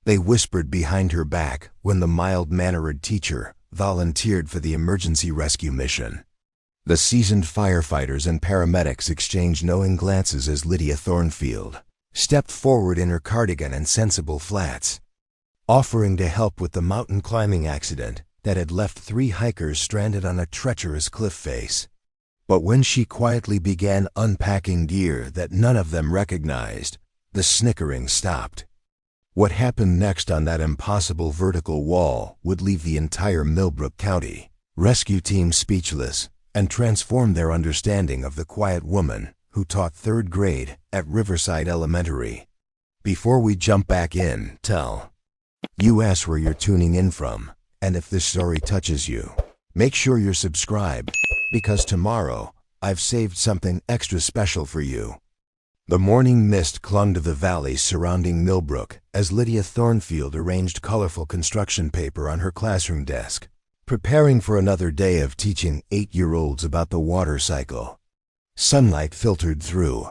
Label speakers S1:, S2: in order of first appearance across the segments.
S1: They whispered behind her back when the mild-mannered teacher volunteered for the emergency rescue mission. The seasoned firefighters and paramedics exchanged knowing glances as Lydia Thornfield stepped forward in her cardigan and sensible flats, offering to help with the mountain climbing accident that had left 3 hikers stranded on a treacherous cliff face. But when she quietly began unpacking gear that none of them recognized, the snickering stopped. What happened next on that impossible vertical wall would leave the entire Millbrook County rescue team speechless and transform their understanding of the quiet woman who taught 3rd grade at Riverside Elementary. Before we jump back in, tell us where you're tuning in from, and if this story touches you, make sure you're subscribed, because tomorrow I've saved something extra special for you. The morning mist clung to the valleys surrounding Millbrook as Lydia Thornfield arranged colorful construction paper on her classroom desk, preparing for another day of teaching 8-year-olds about the water cycle. Sunlight filtered through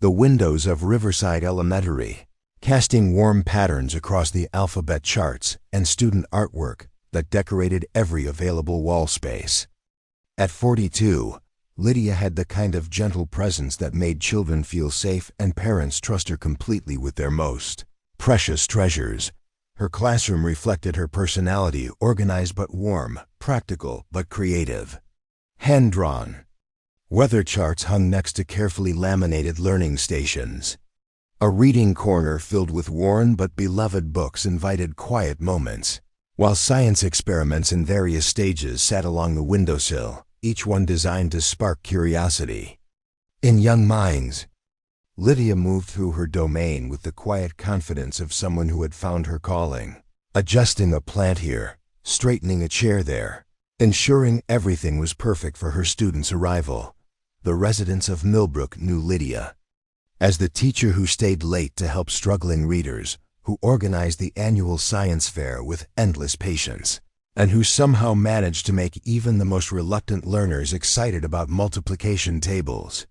S1: the windows of Riverside Elementary, casting warm patterns across the alphabet charts and student artwork that decorated every available wall space. At 42, Lydia had the kind of gentle presence that made children feel safe and parents trust her completely with their most precious treasures. Her classroom reflected her personality, organized but warm, practical but creative. Hand-drawn weather charts hung next to carefully laminated learning stations. A reading corner filled with worn but beloved books invited quiet moments, while science experiments in various stages sat along the windowsill, each one designed to spark curiosity in young minds. Lydia moved through her domain with the quiet confidence of someone who had found her calling, adjusting a plant here, straightening a chair there, ensuring everything was perfect for her students' arrival. The residents of Millbrook knew Lydia as the teacher who stayed late to help struggling readers, who organized the annual science fair with endless patience, and who somehow managed to make even the most reluctant learners excited about multiplication tables.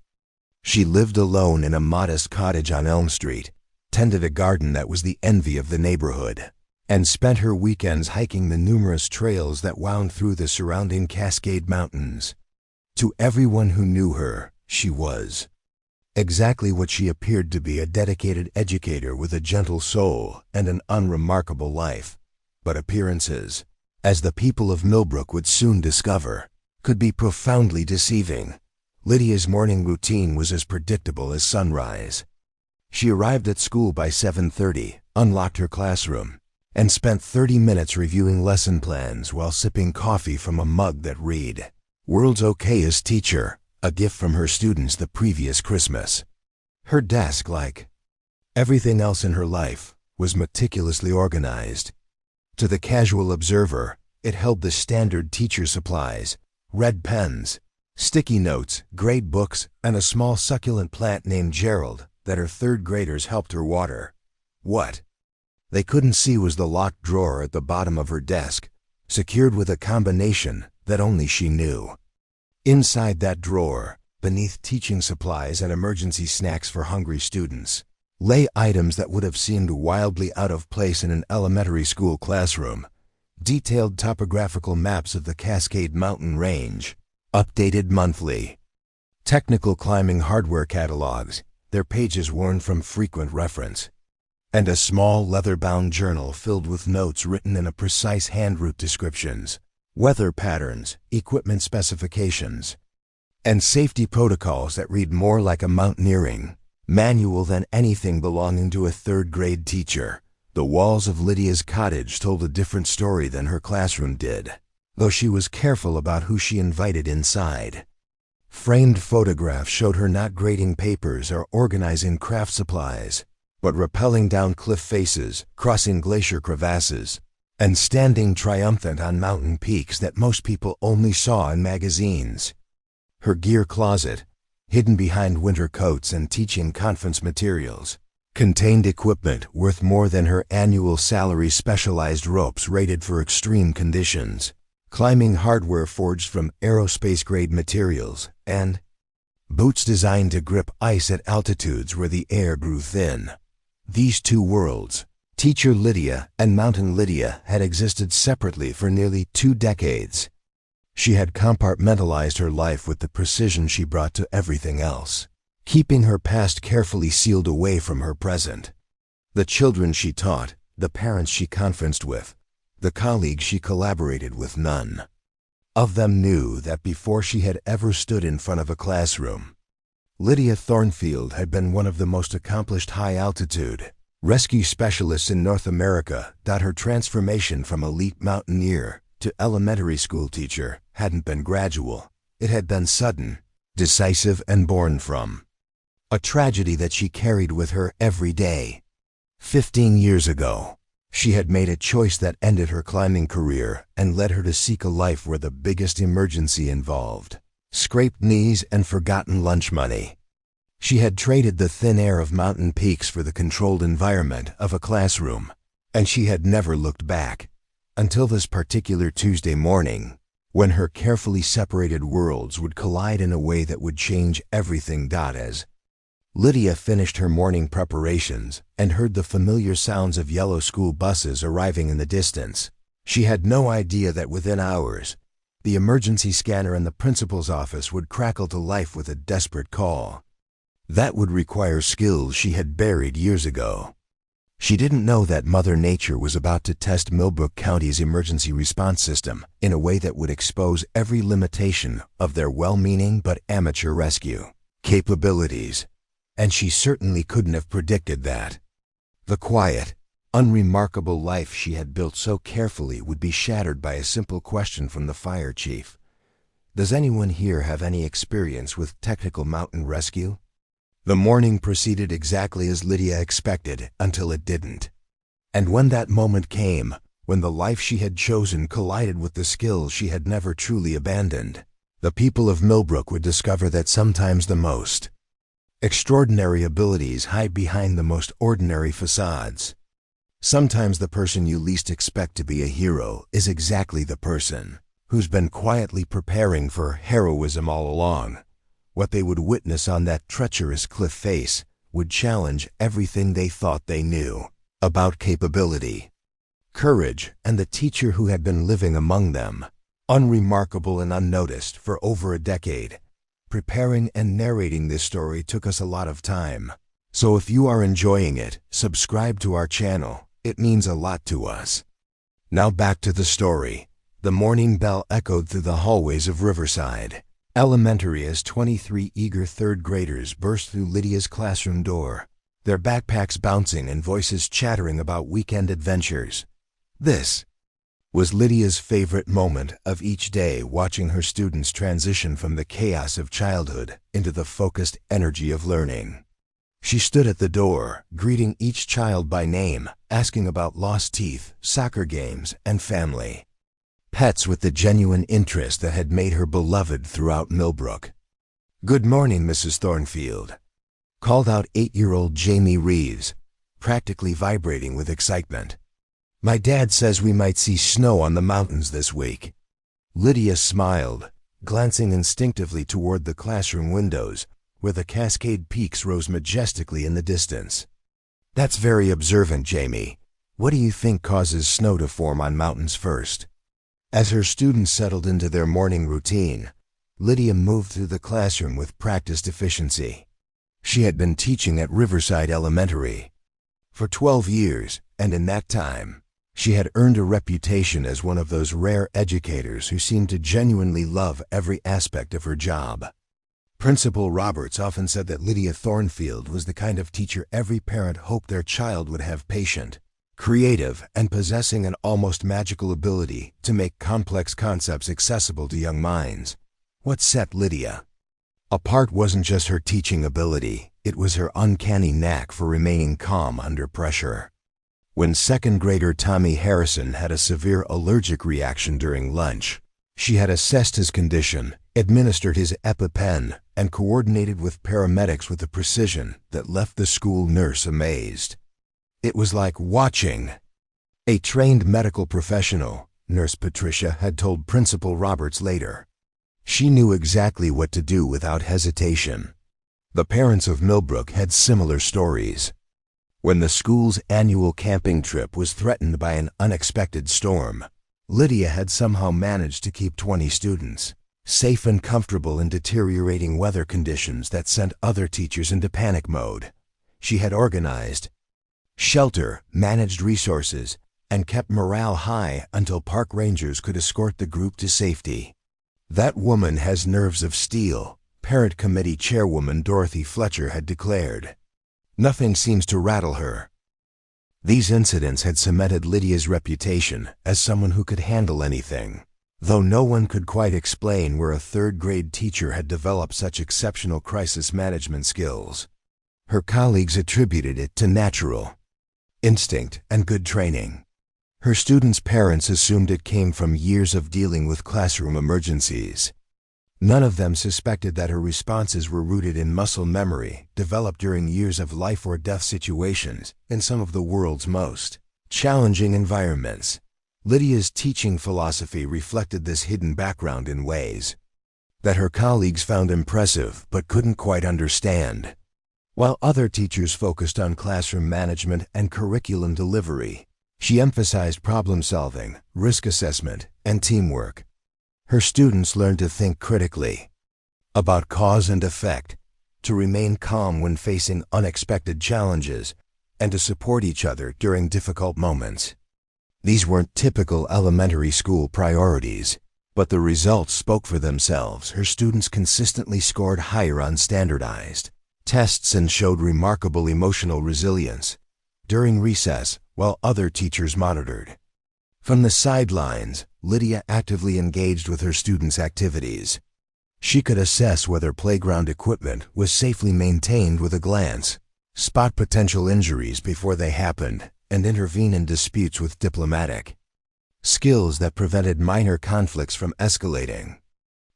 S1: She lived alone in a modest cottage on Elm Street, tended a garden that was the envy of the neighborhood, and spent her weekends hiking the numerous trails that wound through the surrounding Cascade Mountains. To everyone who knew her, she was exactly what she appeared to be: a dedicated educator with a gentle soul and an unremarkable life. But appearances, as the people of Millbrook would soon discover, could be profoundly deceiving. Lydia's morning routine was as predictable as sunrise. She arrived at school by 7:30, unlocked her classroom, and spent 30 minutes reviewing lesson plans while sipping coffee from a mug that read, "World's okayest teacher," a gift from her students the previous Christmas. Her desk, like everything else in her life, was meticulously organized. To the casual observer, it held the standard teacher supplies: red pens, sticky notes, grade books, and a small succulent plant named Gerald that her 3rd graders helped her water. What they couldn't see was the locked drawer at the bottom of her desk, secured with a combination that only she knew. Inside that drawer, beneath teaching supplies and emergency snacks for hungry students, lay items that would have seemed wildly out of place in an elementary school classroom: detailed topographical maps of the Cascade Mountain Range, updated monthly; technical climbing hardware catalogs, their pages worn from frequent reference; and a small leather-bound journal filled with notes written in a precise hand-root descriptions, weather patterns, equipment specifications, and safety protocols that read more like a mountaineering manual than anything belonging to a 3rd grade teacher. The walls of Lydia's cottage told a different story than her classroom did, though she was careful about who she invited inside. Framed photographs showed her not grading papers or organizing craft supplies, but rappelling down cliff faces, crossing glacier crevasses, and standing triumphant on mountain peaks that most people only saw in magazines. Her gear closet, hidden behind winter coats and teaching conference materials, contained equipment worth more than her annual salary: specialized ropes rated for extreme conditions, climbing hardware forged from aerospace-grade materials, and boots designed to grip ice at altitudes where the air grew thin. These two worlds, Teacher Lydia and Mountain Lydia had existed separately for nearly 2 decades. She had compartmentalized her life with the precision she brought to everything else, keeping her past carefully sealed away from her present. The children she taught, the parents she conferenced with, the colleagues she collaborated with, none of them knew that before she had ever stood in front of a classroom, Lydia Thornfield had been one of the most accomplished high-altitude rescue specialists in North America. Her transformation from elite mountaineer to elementary school teacher hadn't been gradual. It had been sudden, decisive, and born from a tragedy that she carried with her every day. 15 years ago, she had made a choice that ended her climbing career and led her to seek a life where the biggest emergency involved scraped knees and forgotten lunch money. She had traded the thin air of mountain peaks for the controlled environment of a classroom, and she had never looked back until this particular Tuesday morning, when her carefully separated worlds would collide in a way that would change everything. As Lydia finished her morning preparations and heard the familiar sounds of yellow school buses arriving in the distance, she had no idea that within hours, the emergency scanner in the principal's office would crackle to life with a desperate call that would require skills she had buried years ago. She didn't know that Mother Nature was about to test Millbrook County's emergency response system in a way that would expose every limitation of their well-meaning but amateur rescue capabilities, and she certainly couldn't have predicted that. The quiet, unremarkable life she had built so carefully would be shattered by a simple question from the fire chief. Does anyone here have any experience with technical mountain rescue? The morning proceeded exactly as Lydia expected until it didn't. And when that moment came, when the life she had chosen collided with the skills she had never truly abandoned, the people of Millbrook would discover that sometimes the most extraordinary abilities hide behind the most ordinary facades. Sometimes the person you least expect to be a hero is exactly the person who's been quietly preparing for heroism all along. What they would witness on that treacherous cliff face would challenge everything they thought they knew about capability, courage, and the teacher who had been living among them, unremarkable and unnoticed, for over a decade. Preparing and narrating this story took us a lot of time, so if you are enjoying it, subscribe to our channel. It means a lot to us. Now back to the story. The morning bell echoed through the hallways of Riverside Elementary as 23 eager third graders burst through Lydia's classroom door, their backpacks bouncing and voices chattering about weekend adventures. This was Lydia's favorite moment of each day, watching her students transition from the chaos of childhood into the focused energy of learning. She stood at the door, greeting each child by name, asking about lost teeth, soccer games, and family pets with the genuine interest that had made her beloved throughout Millbrook. "Good morning, Mrs. Thornfield," called out 8-year-old Jamie Reeves, practically vibrating with excitement. "My dad says we might see snow on the mountains this week." Lydia smiled, glancing instinctively toward the classroom windows, where the Cascade Peaks rose majestically in the distance. "That's very observant, Jamie. What do you think causes snow to form on mountains first?" As her students settled into their morning routine, Lydia moved through the classroom with practiced efficiency. She had been teaching at Riverside Elementary for 12 years, and in that time, she had earned a reputation as one of those rare educators who seemed to genuinely love every aspect of her job. Principal Roberts often said that Lydia Thornfield was the kind of teacher every parent hoped their child would have: patient, creative, and possessing an almost magical ability to make complex concepts accessible to young minds. What set Lydia apart wasn't just her teaching ability, it was her uncanny knack for remaining calm under pressure. When second grader Tommy Harrison had a severe allergic reaction during lunch, she had assessed his condition, administered his EpiPen, and coordinated with paramedics with a precision that left the school nurse amazed. It was like watching a trained medical professional, Nurse Patricia had told Principal Roberts later. She knew exactly what to do without hesitation. The parents of Millbrook had similar stories. When the school's annual camping trip was threatened by an unexpected storm, Lydia had somehow managed to keep 20 students safe and comfortable in deteriorating weather conditions that sent other teachers into panic mode. She had organized shelter, managed resources, and kept morale high until park rangers could escort the group to safety. "That woman has nerves of steel," Parent Committee Chairwoman Dorothy Fletcher had declared. "Nothing seems to rattle her." These incidents had cemented Lydia's reputation as someone who could handle anything, though no one could quite explain where a third-grade teacher had developed such exceptional crisis management skills. Her colleagues attributed it to natural instinct and good training. Her students' parents assumed it came from years of dealing with classroom emergencies. None of them suspected that her responses were rooted in muscle memory developed during years of life-or-death situations in some of the world's most challenging environments. Lydia's teaching philosophy reflected this hidden background in ways that her colleagues found impressive but couldn't quite understand. While other teachers focused on classroom management and curriculum delivery, she emphasized problem-solving, risk assessment, and teamwork. Her students learned to think critically about cause and effect, to remain calm when facing unexpected challenges, and to support each other during difficult moments. These weren't typical elementary school priorities, but the results spoke for themselves. Her students consistently scored higher on standardized tests and showed remarkable emotional resilience during recess while other teachers monitored. From the sidelines, Lydia actively engaged with her students' activities. She could assess whether playground equipment was safely maintained with a glance, spot potential injuries before they happened, and intervene in disputes with diplomatic skills that prevented minor conflicts from escalating.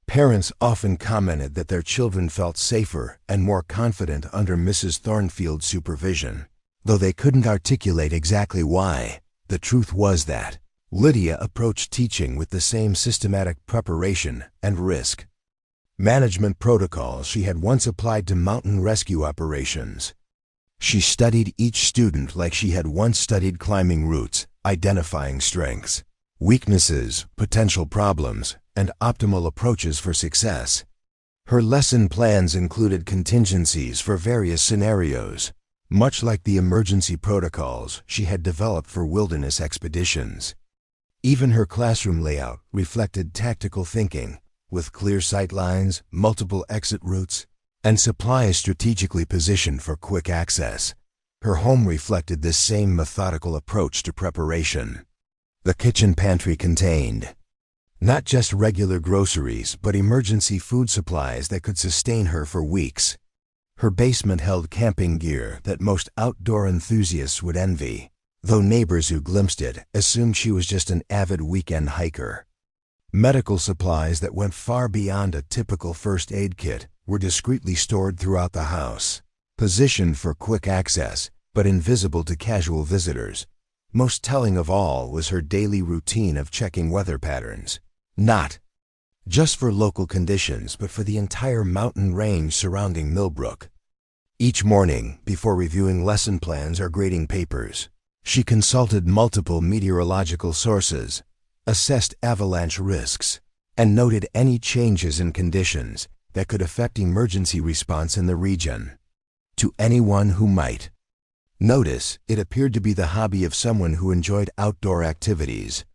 S1: Parents often commented that their children felt safer and more confident under Mrs. Thornfield's supervision. Though they couldn't articulate exactly why, the truth was that Lydia approached teaching with the same systematic preparation and risk management protocols she had once applied to mountain rescue operations. She studied each student like she had once studied climbing routes, identifying strengths, weaknesses, potential problems, and optimal approaches for success. Her lesson plans included contingencies for various scenarios, much like the emergency protocols she had developed for wilderness expeditions. Even her classroom layout reflected tactical thinking, with clear sight lines, multiple exit routes, and supplies strategically positioned for quick access. Her home reflected this same methodical approach to preparation. The kitchen pantry contained not just regular groceries, but emergency food supplies that could sustain her for weeks. Her basement held camping gear that most outdoor enthusiasts would envy, though neighbors who glimpsed it assumed she was just an avid weekend hiker. Medical supplies that went far beyond a typical first aid kit were discreetly stored throughout the house, positioned for quick access, but invisible to casual visitors. Most telling of all was her daily routine of checking weather patterns, not just for local conditions, but for the entire mountain range surrounding Millbrook. Each morning, before reviewing lesson plans or grading papers, she consulted multiple meteorological sources, assessed avalanche risks, and noted any changes in conditions that could affect emergency response in the region. To anyone who might notice, it appeared to be the hobby of someone who enjoyed outdoor activities.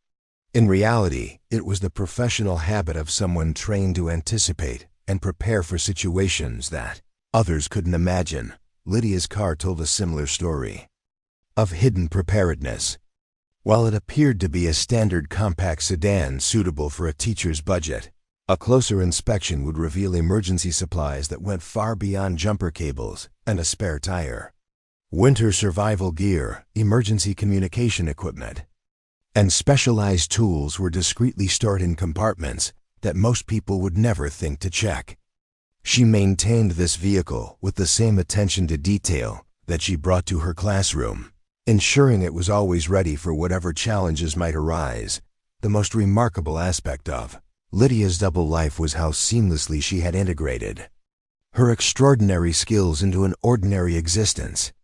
S1: In reality, it was the professional habit of someone trained to anticipate and prepare for situations that others couldn't imagine. Lydia's car told a similar story of hidden preparedness. While it appeared to be a standard compact sedan suitable for a teacher's budget, a closer inspection would reveal emergency supplies that went far beyond jumper cables and a spare tire. Winter survival gear, emergency communication equipment, and specialized tools were discreetly stored in compartments that most people would never think to check. She maintained this vehicle with the same attention to detail that she brought to her classroom, ensuring it was always ready for whatever challenges might arise. The most remarkable aspect of Lydia's double life was how seamlessly she had integrated her extraordinary skills into an ordinary existence.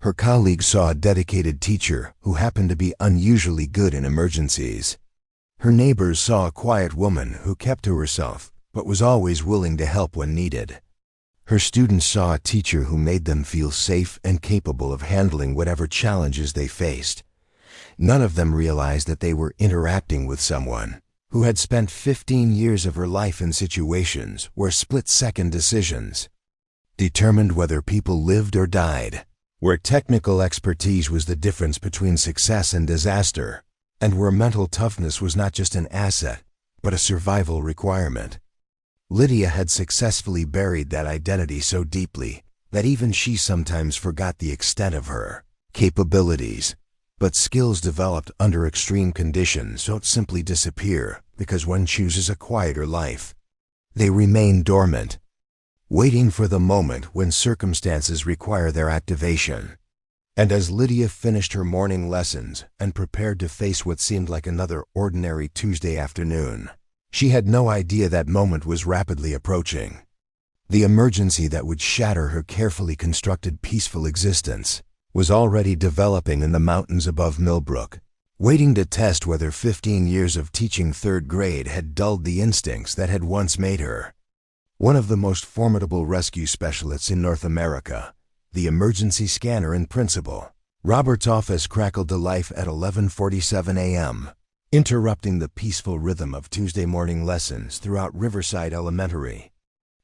S1: Her colleagues saw a dedicated teacher who happened to be unusually good in emergencies. Her neighbors saw a quiet woman who kept to herself but was always willing to help when needed. Her students saw a teacher who made them feel safe and capable of handling whatever challenges they faced. None of them realized that they were interacting with someone who had spent 15 years of her life in situations where split-second decisions determined whether people lived or died, where technical expertise was the difference between success and disaster, and where mental toughness was not just an asset, but a survival requirement. Lydia had successfully buried that identity so deeply that even she sometimes forgot the extent of her capabilities. But skills developed under extreme conditions don't simply disappear because one chooses a quieter life. They remain dormant, waiting for the moment when circumstances require their activation. And as Lydia finished her morning lessons and prepared to face what seemed like another ordinary Tuesday afternoon, she had no idea that moment was rapidly approaching. The emergency that would shatter her carefully constructed peaceful existence was already developing in the mountains above Millbrook, waiting to test whether 15 years of teaching third grade had dulled the instincts that had once made her one of the most formidable rescue specialists in North America. The emergency scanner in principal, Robert's office crackled to life at 11:47 a.m., interrupting the peaceful rhythm of Tuesday morning lessons throughout Riverside Elementary.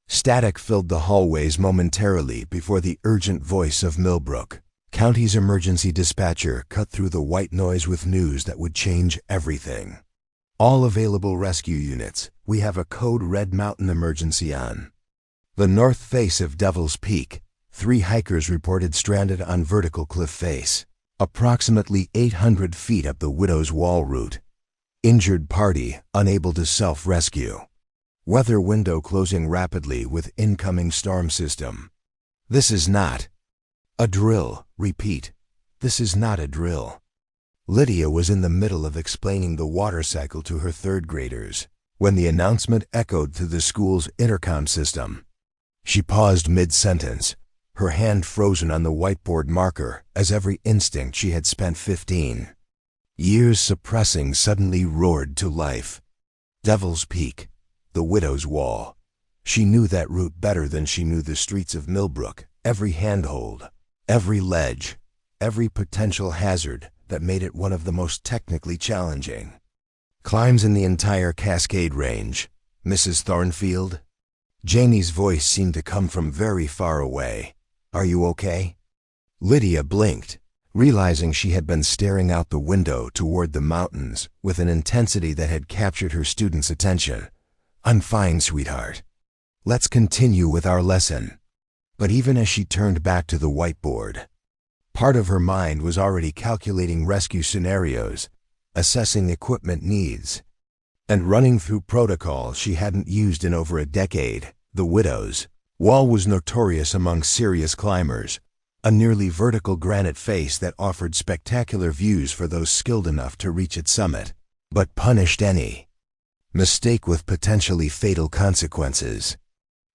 S1: Static filled the hallways momentarily before the urgent voice of Millbrook County's emergency dispatcher cut through the white noise with news that would change everything. All available rescue units, we have a code Red Mountain emergency on the north face of Devil's Peak. 3 hikers reported stranded on vertical cliff face, approximately 800 feet up the Widow's Wall route. Injured party unable to self-rescue. Weather window closing rapidly with incoming storm system. This is not a drill. Repeat, this is not a drill. Lydia was in the middle of explaining the water cycle to her third graders when the announcement echoed through the school's intercom system. She paused mid-sentence, her hand frozen on the whiteboard marker as every instinct she had spent 15 years suppressing suddenly roared to life. Devil's Peak, the Widow's Wall. She knew that route better than she knew the streets of Millbrook, every handhold, every ledge, every potential hazard that made it one of the most technically challenging climbs in the entire Cascade Range. Mrs. Thornfield? Janie's voice seemed to come from very far away. Are you okay? Lydia blinked, realizing she had been staring out the window toward the mountains with an intensity that had captured her students' attention. I'm fine, sweetheart. Let's continue with our lesson. But even as she turned back to the whiteboard, part of her mind was already calculating rescue scenarios, assessing equipment needs, and running through protocols she hadn't used in over a decade. The Widow's Wall was notorious among serious climbers, a nearly vertical granite face that offered spectacular views for those skilled enough to reach its summit, but punished any mistake with potentially fatal consequences.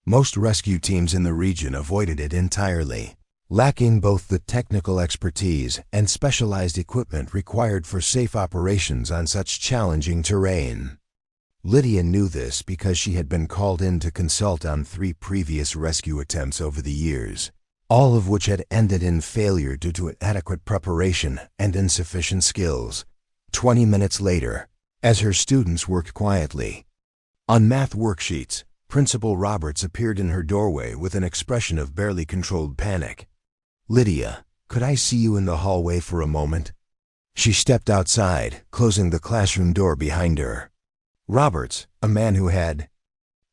S1: Most rescue teams in the region avoided it entirely, lacking both the technical expertise and specialized equipment required for safe operations on such challenging terrain. Lydia knew this because she had been called in to consult on 3 previous rescue attempts over the years, all of which had ended in failure due to inadequate preparation and insufficient skills. 20 minutes later, as her students worked quietly on math worksheets, Principal Roberts appeared in her doorway with an expression of barely controlled panic. Lydia, could I see you in the hallway for a moment? She stepped outside, closing the classroom door behind her. Roberts, a man who had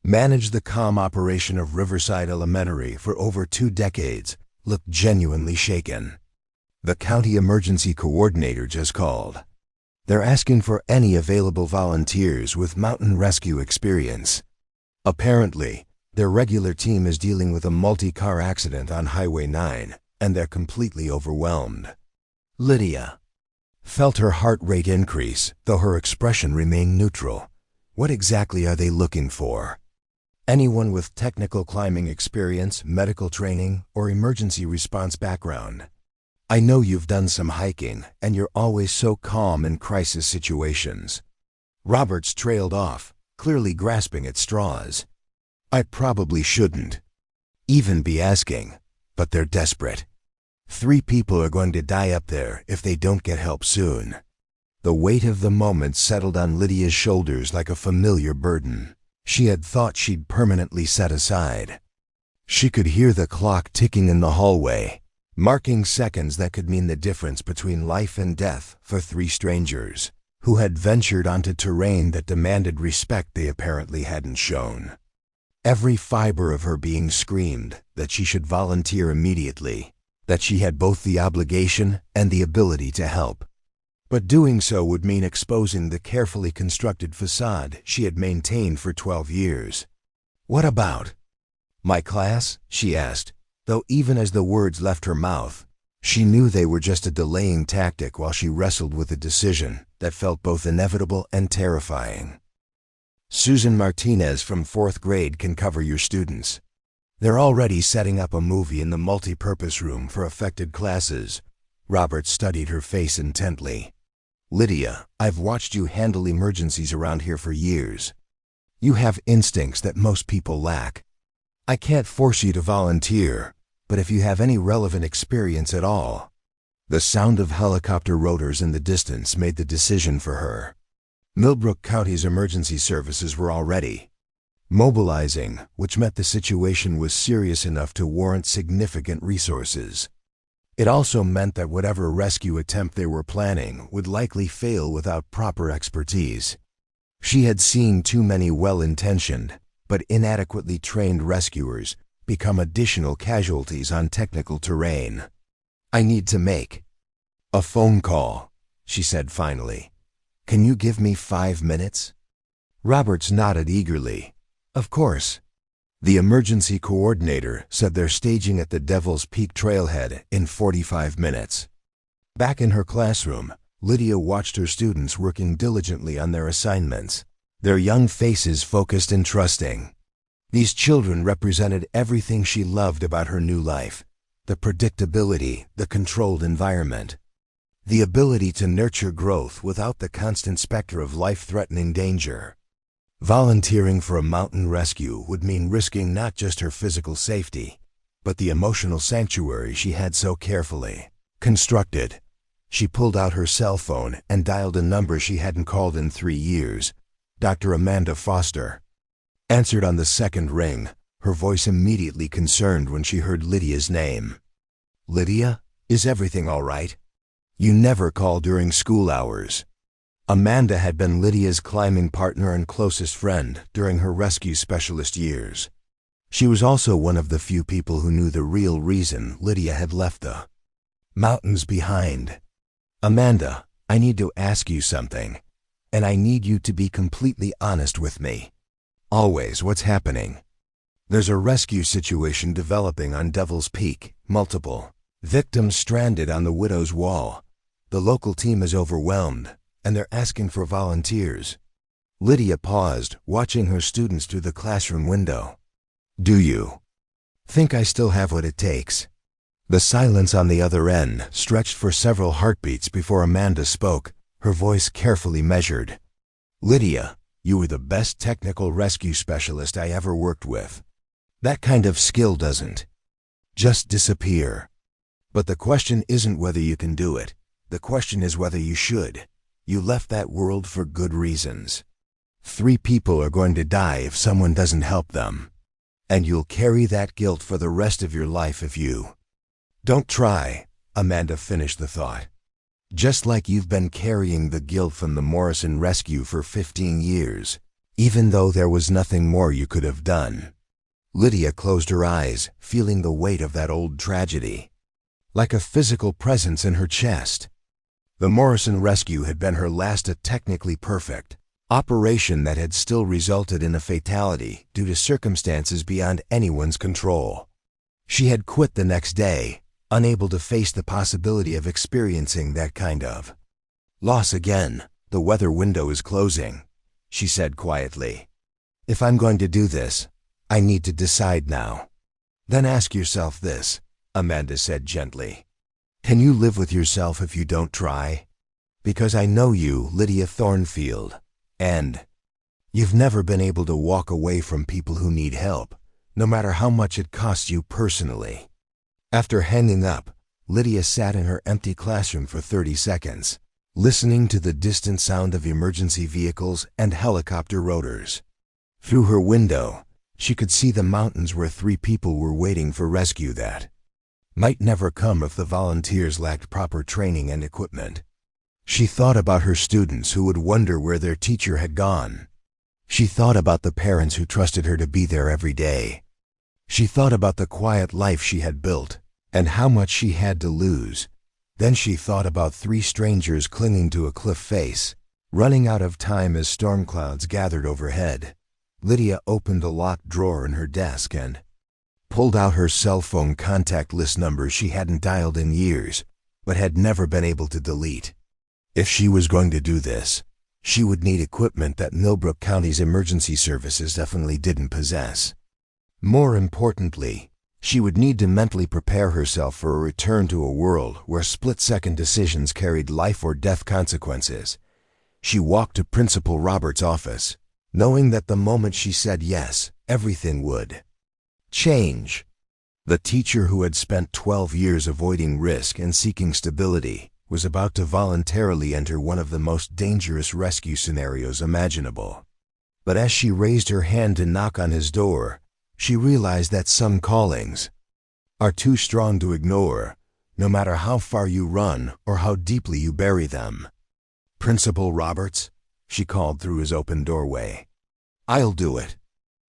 S1: managed the comm operation of Riverside Elementary for over 2 decades, looked genuinely shaken. The county emergency coordinator just called. They're asking for any available volunteers with mountain rescue experience. Apparently, their regular team is dealing with a multi-car accident on Highway 9, and they're completely overwhelmed. Lydia felt her heart rate increase, though her expression remained neutral. What exactly are they looking for? Anyone with technical climbing experience, medical training, or emergency response background? I know you've done some hiking, and you're always so calm in crisis situations. Roberts trailed off, clearly grasping at straws. I probably shouldn't even be asking, but they're desperate. 3 people are going to die up there if they don't get help soon. The weight of the moment settled on Lydia's shoulders like a familiar burden she had thought she'd permanently set aside. She could hear the clock ticking in the hallway, marking seconds that could mean the difference between life and death for 3 strangers who had ventured onto terrain that demanded respect they apparently hadn't shown. Every fiber of her being screamed that she should volunteer immediately, that she had both the obligation and the ability to help. But doing so would mean exposing the carefully constructed facade she had maintained for 12 years. "What about my class?" she asked, though even as the words left her mouth, she knew they were just a delaying tactic while she wrestled with a decision that felt both inevitable and terrifying. "Susan Martinez from 4th grade can cover your students. They're already setting up a movie in the multi-purpose room for affected classes." Robert studied her face intently. "Lydia, I've watched you handle emergencies around here for years. You have instincts that most people lack. I can't force you to volunteer, but if you have any relevant experience at all." The sound of helicopter rotors in the distance made the decision for her. Millbrook County's emergency services were already mobilizing, which meant the situation was serious enough to warrant significant resources. It also meant that whatever rescue attempt they were planning would likely fail without proper expertise. She had seen too many well-intentioned but inadequately trained rescuers become additional casualties on technical terrain. "I need to make a phone call," she said finally. "Can you give me 5 minutes?" Roberts nodded eagerly. "Of course." The emergency coordinator said they're staging at the Devil's Peak trailhead in 45 minutes. Back in her classroom, Lydia watched her students working diligently on their assignments, their young faces focused and trusting. These children represented everything she loved about her new life: the predictability, the controlled environment, the ability to nurture growth without the constant specter of life-threatening danger. Volunteering for a mountain rescue would mean risking not just her physical safety, but the emotional sanctuary she had so carefully constructed. She pulled out her cell phone and dialed a number she hadn't called in 3 years. Dr. Amanda Foster answered on the second ring, her voice immediately concerned when she heard Lydia's name. "Lydia, is everything all right? You never call during school hours." Amanda had been Lydia's climbing partner and closest friend during her rescue specialist years. She was also one of the few people who knew the real reason Lydia had left the mountains behind. "Amanda, I need to ask you something, and I need you to be completely honest with me. Always, what's happening?" "There's a rescue situation developing on Devil's Peak, multiple victims stranded on the Widow's Wall. The local team is overwhelmed, and they're asking for volunteers." Lydia paused, watching her students through the classroom window. "Do you think I still have what it takes?" The silence on the other end stretched for several heartbeats before Amanda spoke, her voice carefully measured. "Lydia, you were the best technical rescue specialist I ever worked with. That kind of skill doesn't just disappear. But the question isn't whether you can do it. The question is whether you should. You left that world for good reasons. 3 people are going to die if someone doesn't help them. And you'll carry that guilt for the rest of your life if you don't try," Amanda finished the thought. "Just like you've been carrying the guilt from the Morrison rescue for 15 years, even though there was nothing more you could have done." Lydia closed her eyes, feeling the weight of that old tragedy like a physical presence in her chest. The Morrison rescue had been her last technically perfect operation that had still resulted in a fatality due to circumstances beyond anyone's control. She had quit the next day, unable to face the possibility of experiencing that kind of loss again. "The weather window is closing," she said quietly. "If I'm going to do this, I need to decide now." "Then ask yourself this," Amanda said gently. Can you live with yourself if you don't try? Because I know you, Lydia Thornfield, and you've never been able to walk away from people who need help, no matter how much it costs you personally." After hanging up, Lydia sat in her empty classroom for 30 seconds, listening to the distant sound of emergency vehicles and helicopter rotors. Through her window, she could see the mountains where 3 people were waiting for rescue that might never come if the volunteers lacked proper training and equipment. She thought about her students who would wonder where their teacher had gone. She thought about the parents who trusted her to be there every day. She thought about the quiet life she had built and how much she had to lose. Then she thought about 3 strangers clinging to a cliff face, running out of time as storm clouds gathered overhead. Lydia opened a locked drawer in her desk and pulled out her cell phone contact list numbers she hadn't dialed in years, but had never been able to delete. If she was going to do this, she would need equipment that Millbrook County's emergency services definitely didn't possess. More importantly, she would need to mentally prepare herself for a return to a world where split-second decisions carried life or death consequences. She walked to Principal Roberts' office, knowing that the moment she said yes, everything would change. The teacher who had spent 12 years avoiding risk and seeking stability was about to voluntarily enter one of the most dangerous rescue scenarios imaginable. But as she raised her hand to knock on his door, she realized that some callings are too strong to ignore, no matter how far you run or how deeply you bury them. "Principal Roberts," she called through his open doorway. "I'll do it,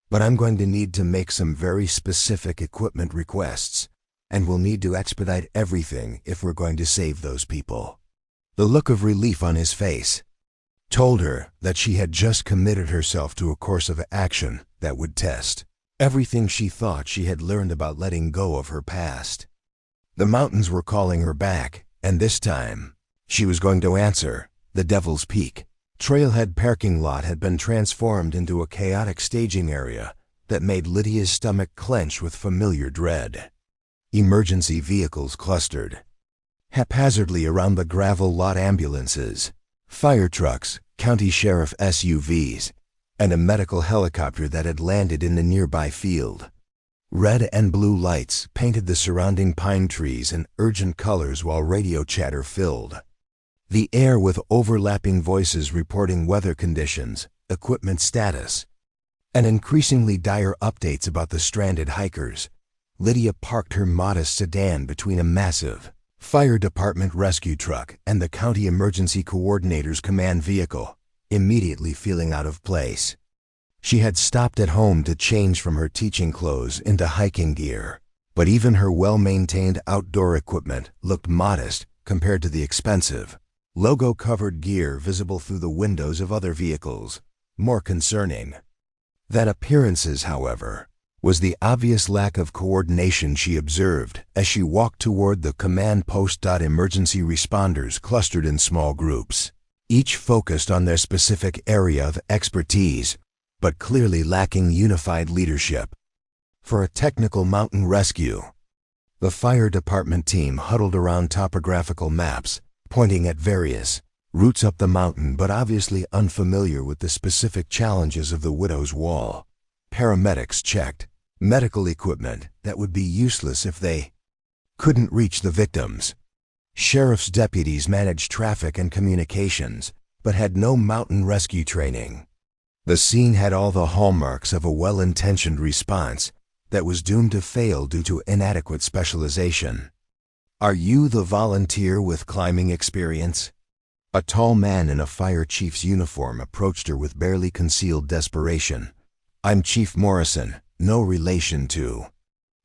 S1: but I'm going to need to make some very specific equipment requests, and we'll need to expedite everything if we're going to save those people." The look of relief on his face told her that she had just committed herself to a course of action that would test everything she thought she had learned about letting go of her past. The mountains were calling her back, and this time, she was going to answer. The Devil's Peak trailhead parking lot had been transformed into a chaotic staging area that made Lydia's stomach clench with familiar dread. Emergency vehicles clustered haphazardly around the gravel lot: ambulances, fire trucks, county sheriff SUVs, and a medical helicopter that had landed in the nearby field. Red and blue lights painted the surrounding pine trees in urgent colors while radio chatter filled the air with overlapping voices reporting weather conditions, equipment status, and increasingly dire updates about the stranded hikers. Lydia parked her modest sedan between a massive fire department rescue truck and the county emergency coordinator's command vehicle, immediately feeling out of place. She had stopped at home to change from her teaching clothes into hiking gear, but even her well-maintained outdoor equipment looked modest compared to the expensive, logo-covered gear visible through the windows of other vehicles. More concerning than appearances, however, was the obvious lack of coordination she observed as she walked toward the command post. Emergency responders clustered in small groups, each focused on their specific area of expertise, but clearly lacking unified leadership. For a technical mountain rescue, the fire department team huddled around topographical maps, pointing at various routes up the mountain but obviously unfamiliar with the specific challenges of the Widow's Wall. Paramedics checked medical equipment that would be useless if they couldn't reach the victims. Sheriff's deputies managed traffic and communications, but had no mountain rescue training. The scene had all the hallmarks of a well-intentioned response that was doomed to fail due to inadequate specialization. "Are you the volunteer with climbing experience?" A tall man in a fire chief's uniform approached her with barely concealed desperation. "I'm Chief Morrison, no relation to."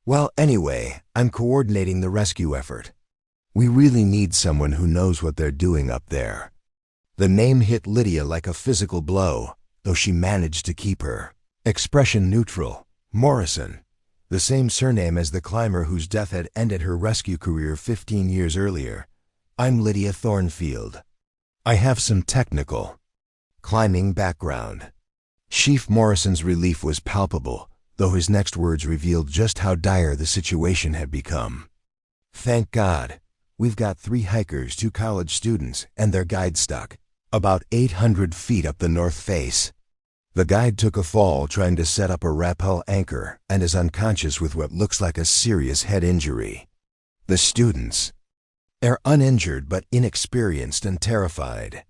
S1: "Well, anyway, I'm coordinating the rescue effort. We really need someone who knows what they're doing up there." The name hit Lydia like a physical blow, though she managed to keep her expression neutral. Morrison, the same surname as the climber whose death had ended her rescue career 15 years earlier. "I'm Lydia Thornfield. I have some technical climbing background." Chief Morrison's relief was palpable, though his next words revealed just how dire the situation had become. "Thank God. We've got 3 hikers, 2 college students, and their guide stuck about 800 feet up the north face. The guide took a fall trying to set up a rappel anchor and is unconscious with what looks like a serious head injury. The students are uninjured but inexperienced and terrified.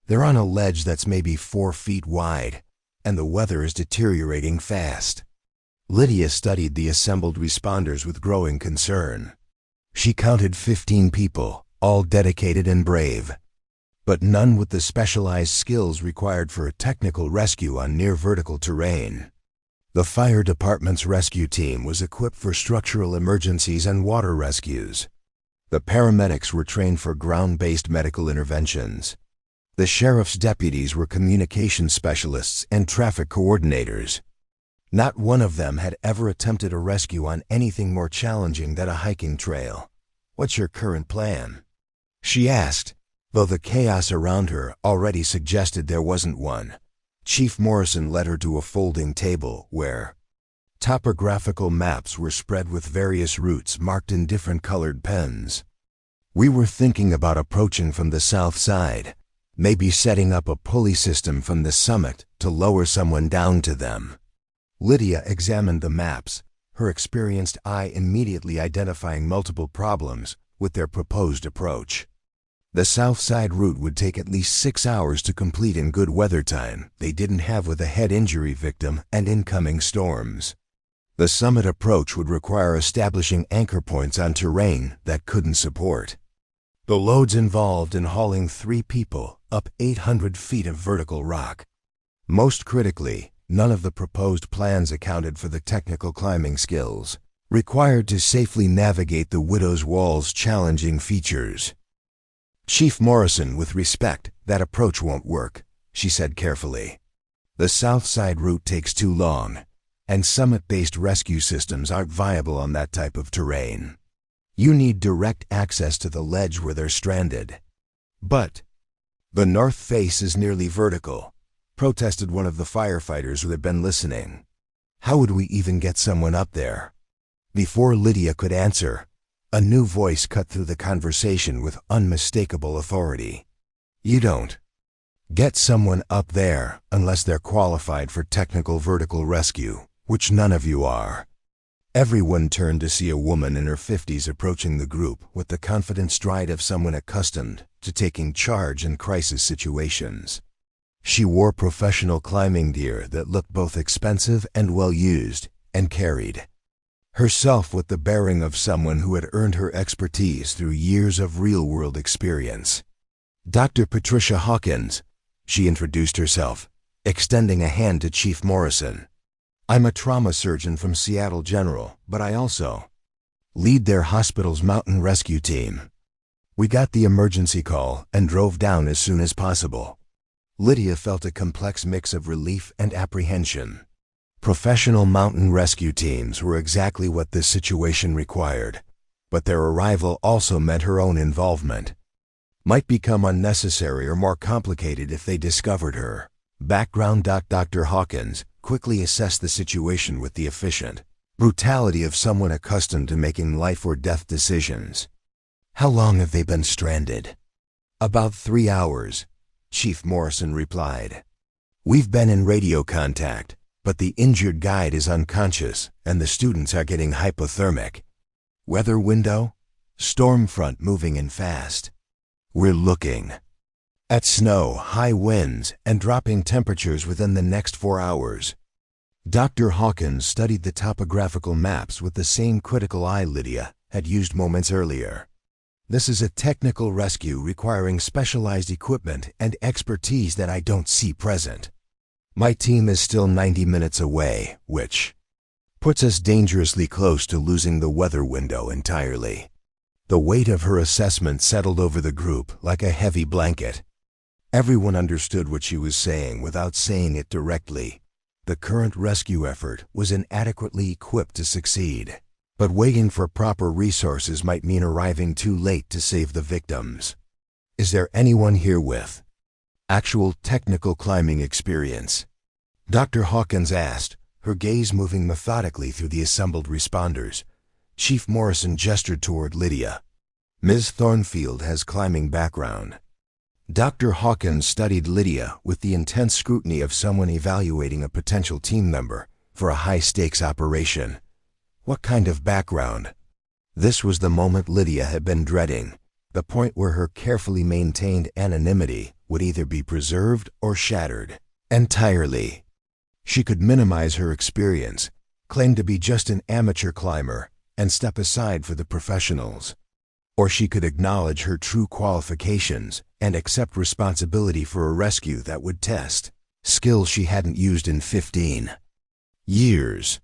S1: They're on a ledge that's maybe 4 feet wide, and the weather is deteriorating fast. Lydia studied the assembled responders with growing concern. She counted 15 people, all dedicated and brave, but none with the specialized skills required for a technical rescue on near vertical terrain. The fire department's rescue team was equipped for structural emergencies and water rescues. The paramedics were trained for ground-based medical interventions. The sheriff's deputies were communication specialists and traffic coordinators. Not one of them had ever attempted a rescue on anything more challenging than a hiking trail. "What's your current plan?" she asked, though the chaos around her already suggested there wasn't one. Chief Morrison led her to a folding table where topographical maps were spread with various routes marked in different colored pens. "We were thinking about approaching from the south side, maybe setting up a pulley system from the summit to lower someone down to them." Lydia examined the maps, her experienced eye immediately identifying multiple problems with their proposed approach. The south side route would take at least 6 hours to complete in good weather time they didn't have with a head injury victim and incoming storms. The summit approach would require establishing anchor points on terrain that couldn't support the loads involved in hauling 3 people up 800 feet of vertical rock. Most critically, none of the proposed plans accounted for the technical climbing skills required to safely navigate the Widow's Wall's challenging features. "Chief Morrison, with respect, that approach won't work," she said carefully. "The south side route takes too long, and summit-based rescue systems aren't viable on that type of terrain. You need direct access to the ledge where they're stranded." "But the north face is nearly vertical," protested one of the firefighters who had been listening. "How would we even get someone up there?" Before Lydia could answer, a new voice cut through the conversation with unmistakable authority. "You don't get someone up there unless they're qualified for technical vertical rescue, which none of you are." Everyone turned to see a woman in her 50s approaching the group with the confident stride of someone accustomed to taking charge in crisis situations. She wore professional climbing gear that looked both expensive and well-used, and carried herself with the bearing of someone who had earned her expertise through years of real-world experience. "Dr. Patricia Hawkins," she introduced herself, extending a hand to Chief Morrison. "I'm a trauma surgeon from Seattle General, but I also lead their hospital's mountain rescue team. We got the emergency call and drove down as soon as possible." Lydia felt a complex mix of relief and apprehension. Professional mountain rescue teams were exactly what this situation required, but their arrival also meant her own involvement might become unnecessary or more complicated if they discovered her. Background. Dr. Hawkins quickly assessed the situation with the efficient brutality of someone accustomed to making life or death decisions. "How long have they been stranded?" "About 3 hours," Chief Morrison replied. "We've been in radio contact, but the injured guide is unconscious and the students are getting hypothermic. Weather window? Storm front moving in fast. We're looking at snow, high winds, and dropping temperatures within the next 4 hours." Dr. Hawkins studied the topographical maps with the same critical eye Lydia had used moments earlier. "This is a technical rescue requiring specialized equipment and expertise that I don't see present. My team is still 90 minutes away, which puts us dangerously close to losing the weather window entirely." The weight of her assessment settled over the group like a heavy blanket. Everyone understood what she was saying without saying it directly. The current rescue effort was inadequately equipped to succeed, but waiting for proper resources might mean arriving too late to save the victims. "Is there anyone here with actual technical climbing experience?" Dr. Hawkins asked, her gaze moving methodically through the assembled responders. Chief Morrison gestured toward Lydia. Ms. Thornfield has climbing background. Dr. Hawkins studied Lydia with the intense scrutiny of someone evaluating a potential team member for a high-stakes operation. What kind of background? This was the moment Lydia had been dreading, the point where her carefully maintained anonymity would either be preserved or shattered entirely. She could minimize her experience, claim to be just an amateur climber, and step aside for the professionals. Or she could acknowledge her true qualifications and accept responsibility for a rescue that would test skills she hadn't used in 15 years.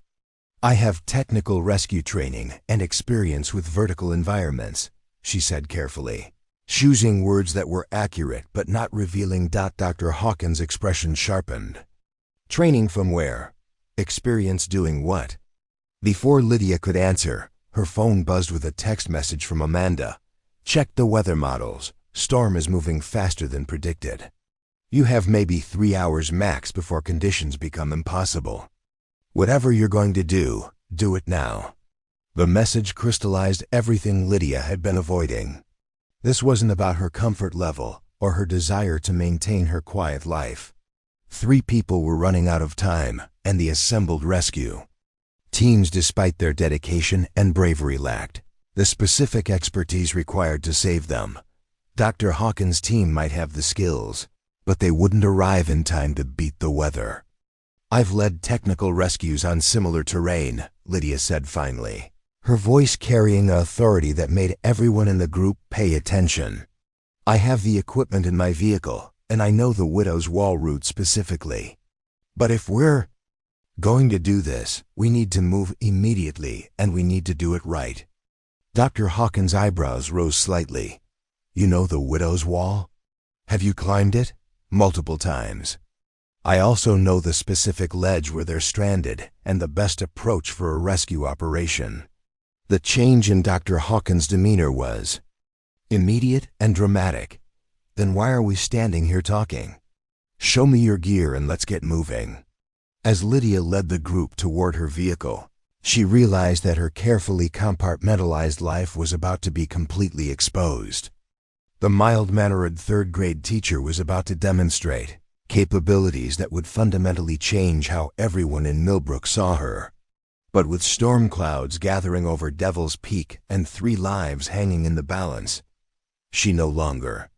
S1: "I have technical rescue training and experience with vertical environments," she said carefully, choosing words that were accurate but not revealing. Dr. Hawkins' expression sharpened. "Training from where? Experience doing what?" Before Lydia could answer, her phone buzzed with a text message from Amanda. "Check the weather models. Storm is moving faster than predicted. You have maybe 3 hours max before conditions become impossible. Whatever you're going to do it now." The message crystallized everything Lydia had been avoiding. This wasn't about her comfort level or her desire to maintain her quiet life. 3 people were running out of time, and the assembled rescue teams, despite their dedication and bravery, lacked the specific expertise required to save them. Dr. Hawkins' team might have the skills, but they wouldn't arrive in time to beat the weather. "I've led technical rescues on similar terrain," Lydia said finally, her voice carrying an authority that made everyone in the group pay attention. "I have the equipment in my vehicle, and I know the Widow's Wall route specifically. But if we're going to do this, we need to move immediately, and we need to do it right." Dr. Hawkins' eyebrows rose slightly. "You know the Widow's Wall? Have you climbed it?" "Multiple times. I also know the specific ledge where they're stranded and the best approach for a rescue operation." The change in Dr. Hawkins' demeanor was immediate and dramatic. "Then why are we standing here talking? Show me your gear and let's get moving." As Lydia led the group toward her vehicle, she realized that her carefully compartmentalized life was about to be completely exposed. The mild-mannered third-grade teacher was about to demonstrate capabilities that would fundamentally change how everyone in Millbrook saw her. But with storm clouds gathering over Devil's Peak and 3 lives hanging in the balance, she no longer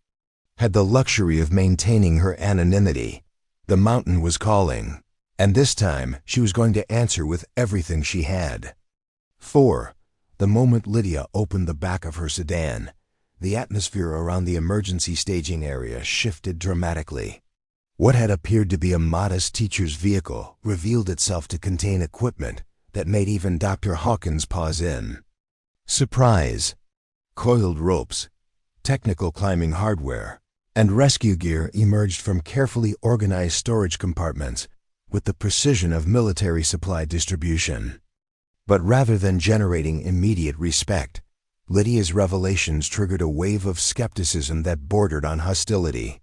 S1: had the luxury of maintaining her anonymity. The mountain was calling, and this time she was going to answer with everything she had. The moment Lydia opened the back of her sedan, the atmosphere around the emergency staging area shifted dramatically. What had appeared to be a modest teacher's vehicle revealed itself to contain equipment that made even Dr. Hawkins pause in surprise. Coiled ropes, technical climbing hardware, and rescue gear emerged from carefully organized storage compartments with the precision of military supply distribution. But rather than generating immediate respect, Lydia's revelations triggered a wave of skepticism that bordered on hostility.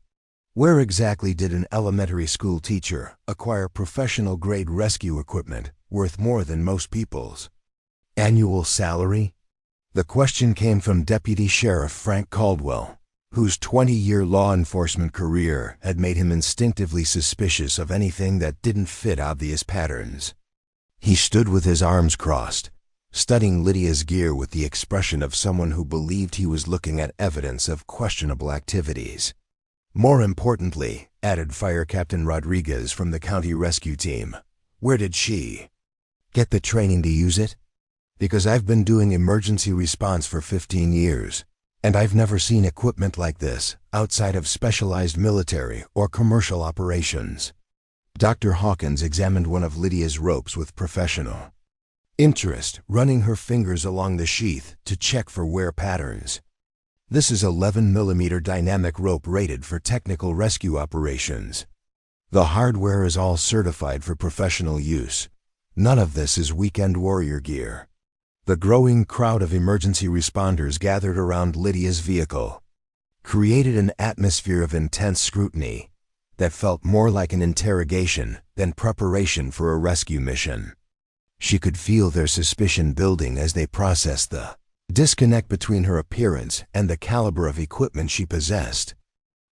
S1: Where exactly did an elementary school teacher acquire professional-grade rescue equipment worth more than most people's annual salary? The question came from Deputy Sheriff Frank Caldwell, whose 20-year law enforcement career had made him instinctively suspicious of anything that didn't fit obvious patterns. He stood with his arms crossed, studying Lydia's gear with the expression of someone who believed he was looking at evidence of questionable activities. "More importantly," added Fire Captain Rodriguez from the county rescue team, "where did she get the training to use it? Because I've been doing emergency response for 15 years, and I've never seen equipment like this outside of specialized military or commercial operations." Dr. Hawkins examined one of Lydia's ropes with professional interest, running her fingers along the sheath to check for wear patterns. "This is 11mm dynamic rope rated for technical rescue operations. The hardware is all certified for professional use. None of this is weekend warrior gear." The growing crowd of emergency responders gathered around Lydia's vehicle created an atmosphere of intense scrutiny that felt more like an interrogation than preparation for a rescue mission. She could feel their suspicion building as they processed the disconnect between her appearance and the caliber of equipment she possessed.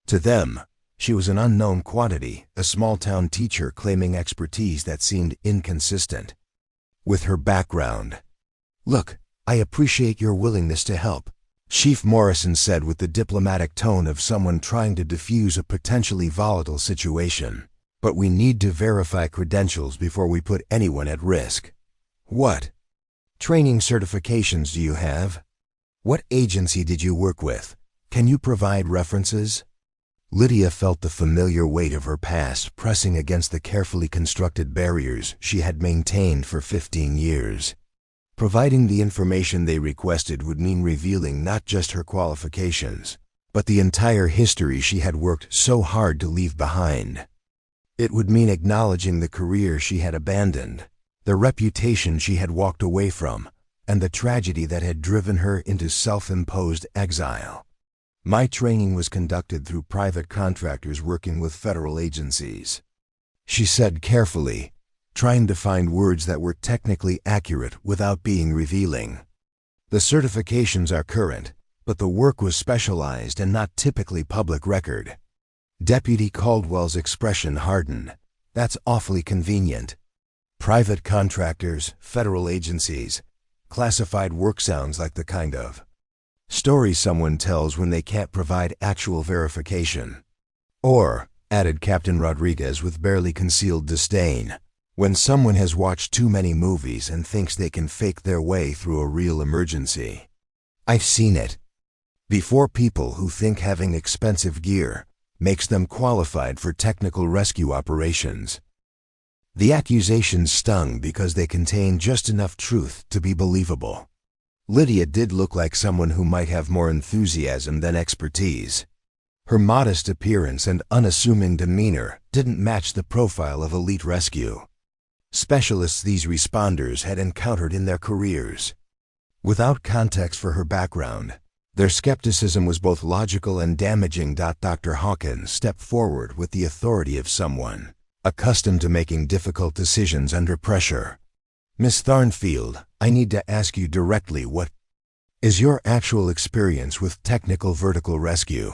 S1: To them, she was an unknown quantity, a small-town teacher claiming expertise that seemed inconsistent with her background. "Look, I appreciate your willingness to help," Chief Morrison said with the diplomatic tone of someone trying to diffuse a potentially volatile situation. "But we need to verify credentials before we put anyone at risk." "What training certifications do you have? What agency did you work with? Can you provide references?" Lydia felt the familiar weight of her past pressing against the carefully constructed barriers she had maintained for 15 years. Providing the information they requested would mean revealing not just her qualifications, but the entire history she had worked so hard to leave behind. It would mean acknowledging the career she had abandoned, the reputation she had walked away from, and the tragedy that had driven her into self-imposed exile. "My training was conducted through private contractors working with federal agencies," she said carefully, trying to find words that were technically accurate without being revealing. "The certifications are current, but the work was specialized and not typically public record." Deputy Caldwell's expression hardened. "That's awfully convenient. Private contractors, federal agencies, classified work sounds like the kind of story someone tells when they can't provide actual verification. Or," added Captain Rodriguez with barely concealed disdain, "when someone has watched too many movies and thinks they can fake their way through a real emergency. I've seen it before. People who think having expensive gear makes them qualified for technical rescue operations." The accusations stung because they contained just enough truth to be believable. Lydia did look like someone who might have more enthusiasm than expertise. Her modest appearance and unassuming demeanor didn't match the profile of elite rescue specialists these responders had encountered in their careers. Without context for her background, their skepticism was both logical and damaging. Dr. Hawkins stepped forward with the authority of someone accustomed to making difficult decisions under pressure. "Miss Thornfield, I need to ask you directly, what is your actual experience with technical vertical rescue?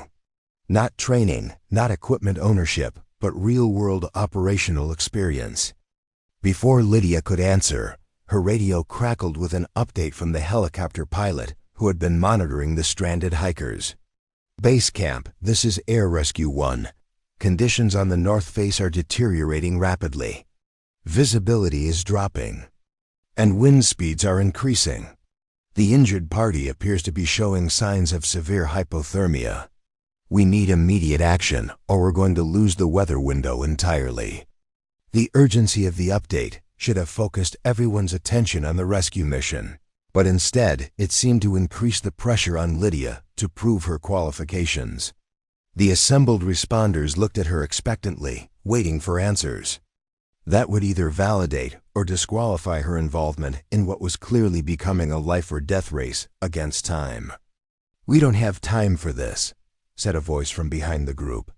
S1: Not training, not equipment ownership, but real-world operational experience." Before Lydia could answer, her radio crackled with an update from the helicopter pilot who had been monitoring the stranded hikers. "Base camp, this is Air Rescue 1. Conditions on the north face are deteriorating rapidly. Visibility is dropping, and wind speeds are increasing. The injured party appears to be showing signs of severe hypothermia. We need immediate action, or we're going to lose the weather window entirely." The urgency of the update should have focused everyone's attention on the rescue mission, but instead it seemed to increase the pressure on Lydia to prove her qualifications. The assembled responders looked at her expectantly, waiting for answers that would either validate or disqualify her involvement in what was clearly becoming a life-or-death race against time. "We don't have time for this," said a voice from behind the group.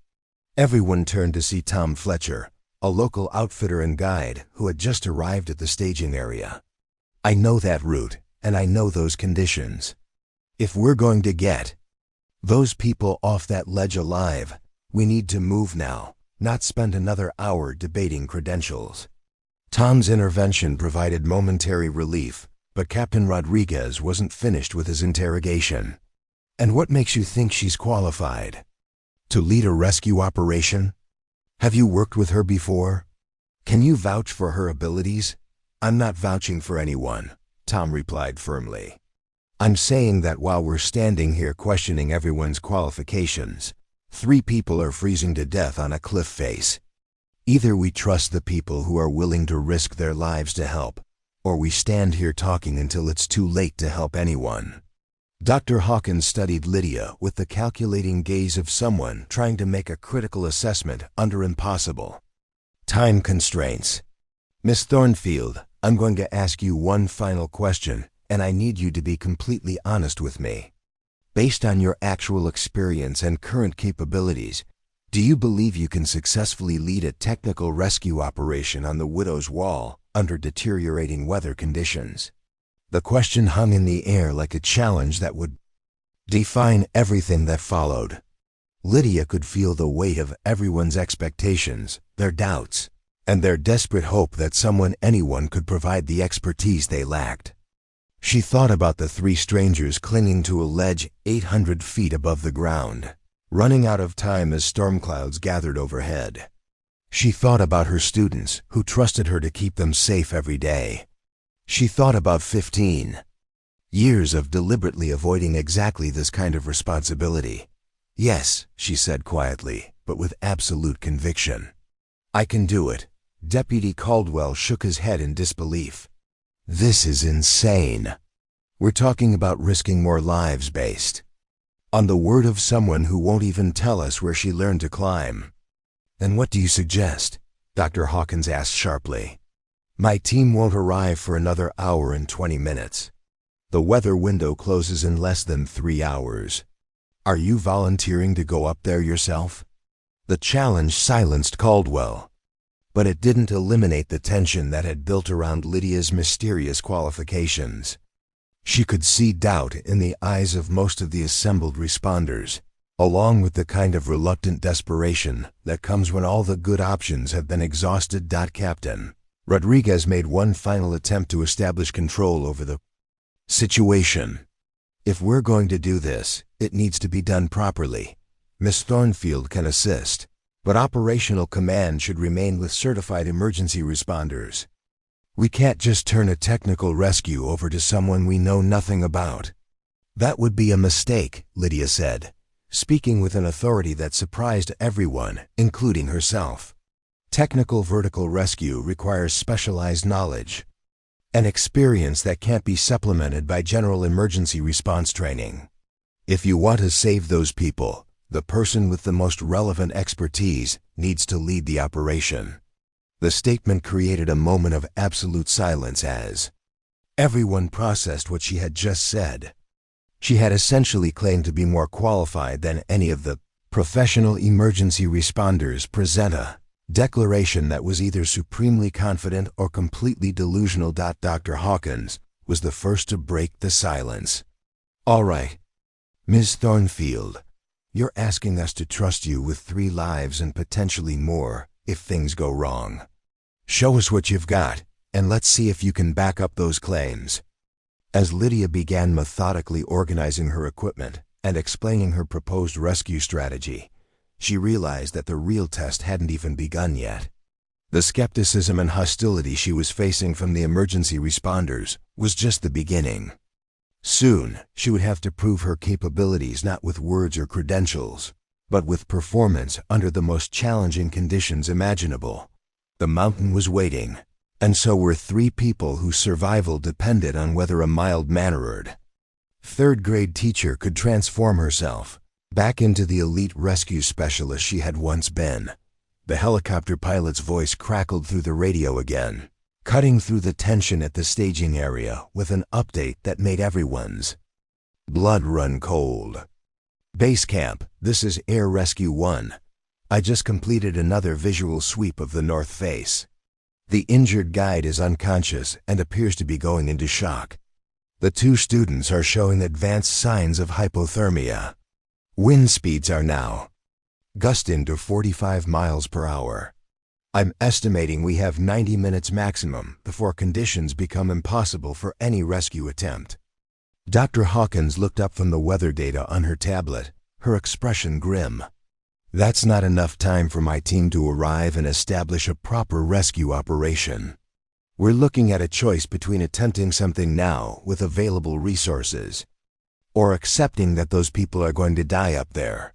S1: Everyone turned to see Tom Fletcher, a local outfitter and guide who had just arrived at the staging area. "I know that route, and I know those conditions. If we're going to get those people off that ledge alive, we need to move now, not spend another hour debating credentials." Tom's intervention provided momentary relief, but Captain Rodriguez wasn't finished with his interrogation. "And what makes you think she's qualified to lead a rescue operation? Have you worked with her before? Can you vouch for her abilities?" "I'm not vouching for anyone," Tom replied firmly. "I'm saying that while we're standing here questioning everyone's qualifications, 3 people are freezing to death on a cliff face. Either we trust the people who are willing to risk their lives to help, or we stand here talking until it's too late to help anyone." Dr. Hawkins studied Lydia with the calculating gaze of someone trying to make a critical assessment under impossible time constraints. "Miss Thornfield, I'm going to ask you one final question, and I need you to be completely honest with me. Based on your actual experience and current capabilities, do you believe you can successfully lead a technical rescue operation on the Widow's Wall under deteriorating weather conditions?" The question hung in the air like a challenge that would define everything that followed. Lydia could feel the weight of everyone's expectations, their doubts, and their desperate hope that anyone could provide the expertise they lacked. She thought about the three strangers clinging to a ledge 800 feet above the ground, running out of time as storm clouds gathered overhead. She thought about her students who trusted her to keep them safe every day. She thought about 15 years of deliberately avoiding exactly this kind of responsibility. "Yes," she said quietly, but with absolute conviction. "I can do it." Deputy Caldwell shook his head in disbelief. "This is insane. We're talking about risking more lives based on the word of someone who won't even tell us where she learned to climb." "And what do you suggest?" Dr. Hawkins asked sharply. "My team won't arrive for another hour and 20 minutes. The weather window closes in less than 3 hours. Are you volunteering to go up there yourself?" The challenge silenced Caldwell, but it didn't eliminate the tension that had built around Lydia's mysterious qualifications. She could see doubt in the eyes of most of the assembled responders, along with the kind of reluctant desperation that comes when all the good options have been exhausted. Captain Rodriguez made one final attempt to establish control over the situation. "If we're going to do this, it needs to be done properly. Miss Thornfield can assist, but operational command should remain with certified emergency responders. We can't just turn a technical rescue over to someone we know nothing about." "That would be a mistake," Lydia said, speaking with an authority that surprised everyone, including herself. "Technical vertical rescue requires specialized knowledge, an experience that can't be supplemented by general emergency response training. If you want to save those people, the person with the most relevant expertise needs to lead the operation." The statement created a moment of absolute silence as everyone processed what she had just said. She had essentially claimed to be more qualified than any of the professional emergency responders present, a declaration that was either supremely confident or completely delusional. Dr. Hawkins was the first to break the silence. "All right, Ms. Thornfield, you're asking us to trust you with 3 lives and potentially more if things go wrong. Show us what you've got, and let's see if you can back up those claims." As Lydia began methodically organizing her equipment and explaining her proposed rescue strategy, she realized that the real test hadn't even begun yet. The skepticism and hostility she was facing from the emergency responders was just the beginning. Soon, she would have to prove her capabilities not with words or credentials, but with performance under the most challenging conditions imaginable. The mountain was waiting, and so were 3 people whose survival depended on whether a mild-mannered, 3rd-grade teacher could transform herself back into the elite rescue specialist she had once been. The helicopter pilot's voice crackled through the radio again, cutting through the tension at the staging area with an update that made everyone's blood run cold. "Base camp, this is Air Rescue 1. I just completed another visual sweep of the north face. The injured guide is unconscious and appears to be going into shock. The 2 students are showing advanced signs of hypothermia. Wind speeds are now gusting to 45 miles per hour. I'm estimating we have 90 minutes maximum before conditions become impossible for any rescue attempt." Dr. Hawkins looked up from the weather data on her tablet, her expression grim. "That's not enough time for my team to arrive and establish a proper rescue operation. We're looking at a choice between attempting something now with available resources, or accepting that those people are going to die up there."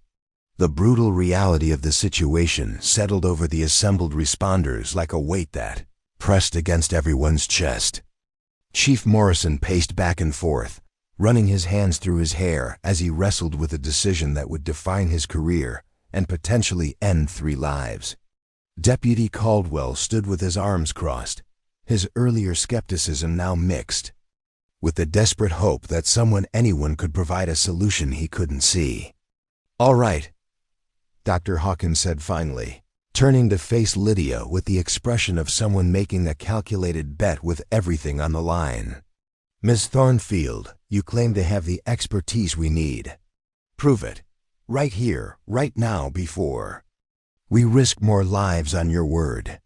S1: The brutal reality of the situation settled over the assembled responders like a weight that pressed against everyone's chest. Chief Morrison paced back and forth, running his hands through his hair as he wrestled with a decision that would define his career and potentially end 3 lives. Deputy Caldwell stood with his arms crossed, his earlier skepticism now mixed with the desperate hope that anyone could provide a solution he couldn't see. "All right," Dr. Hawkins said finally, turning to face Lydia with the expression of someone making a calculated bet with everything on the line. Ms. Thornfield, you claim to have the expertise we need. Prove it. Right here, right now, before we risk more lives on your word.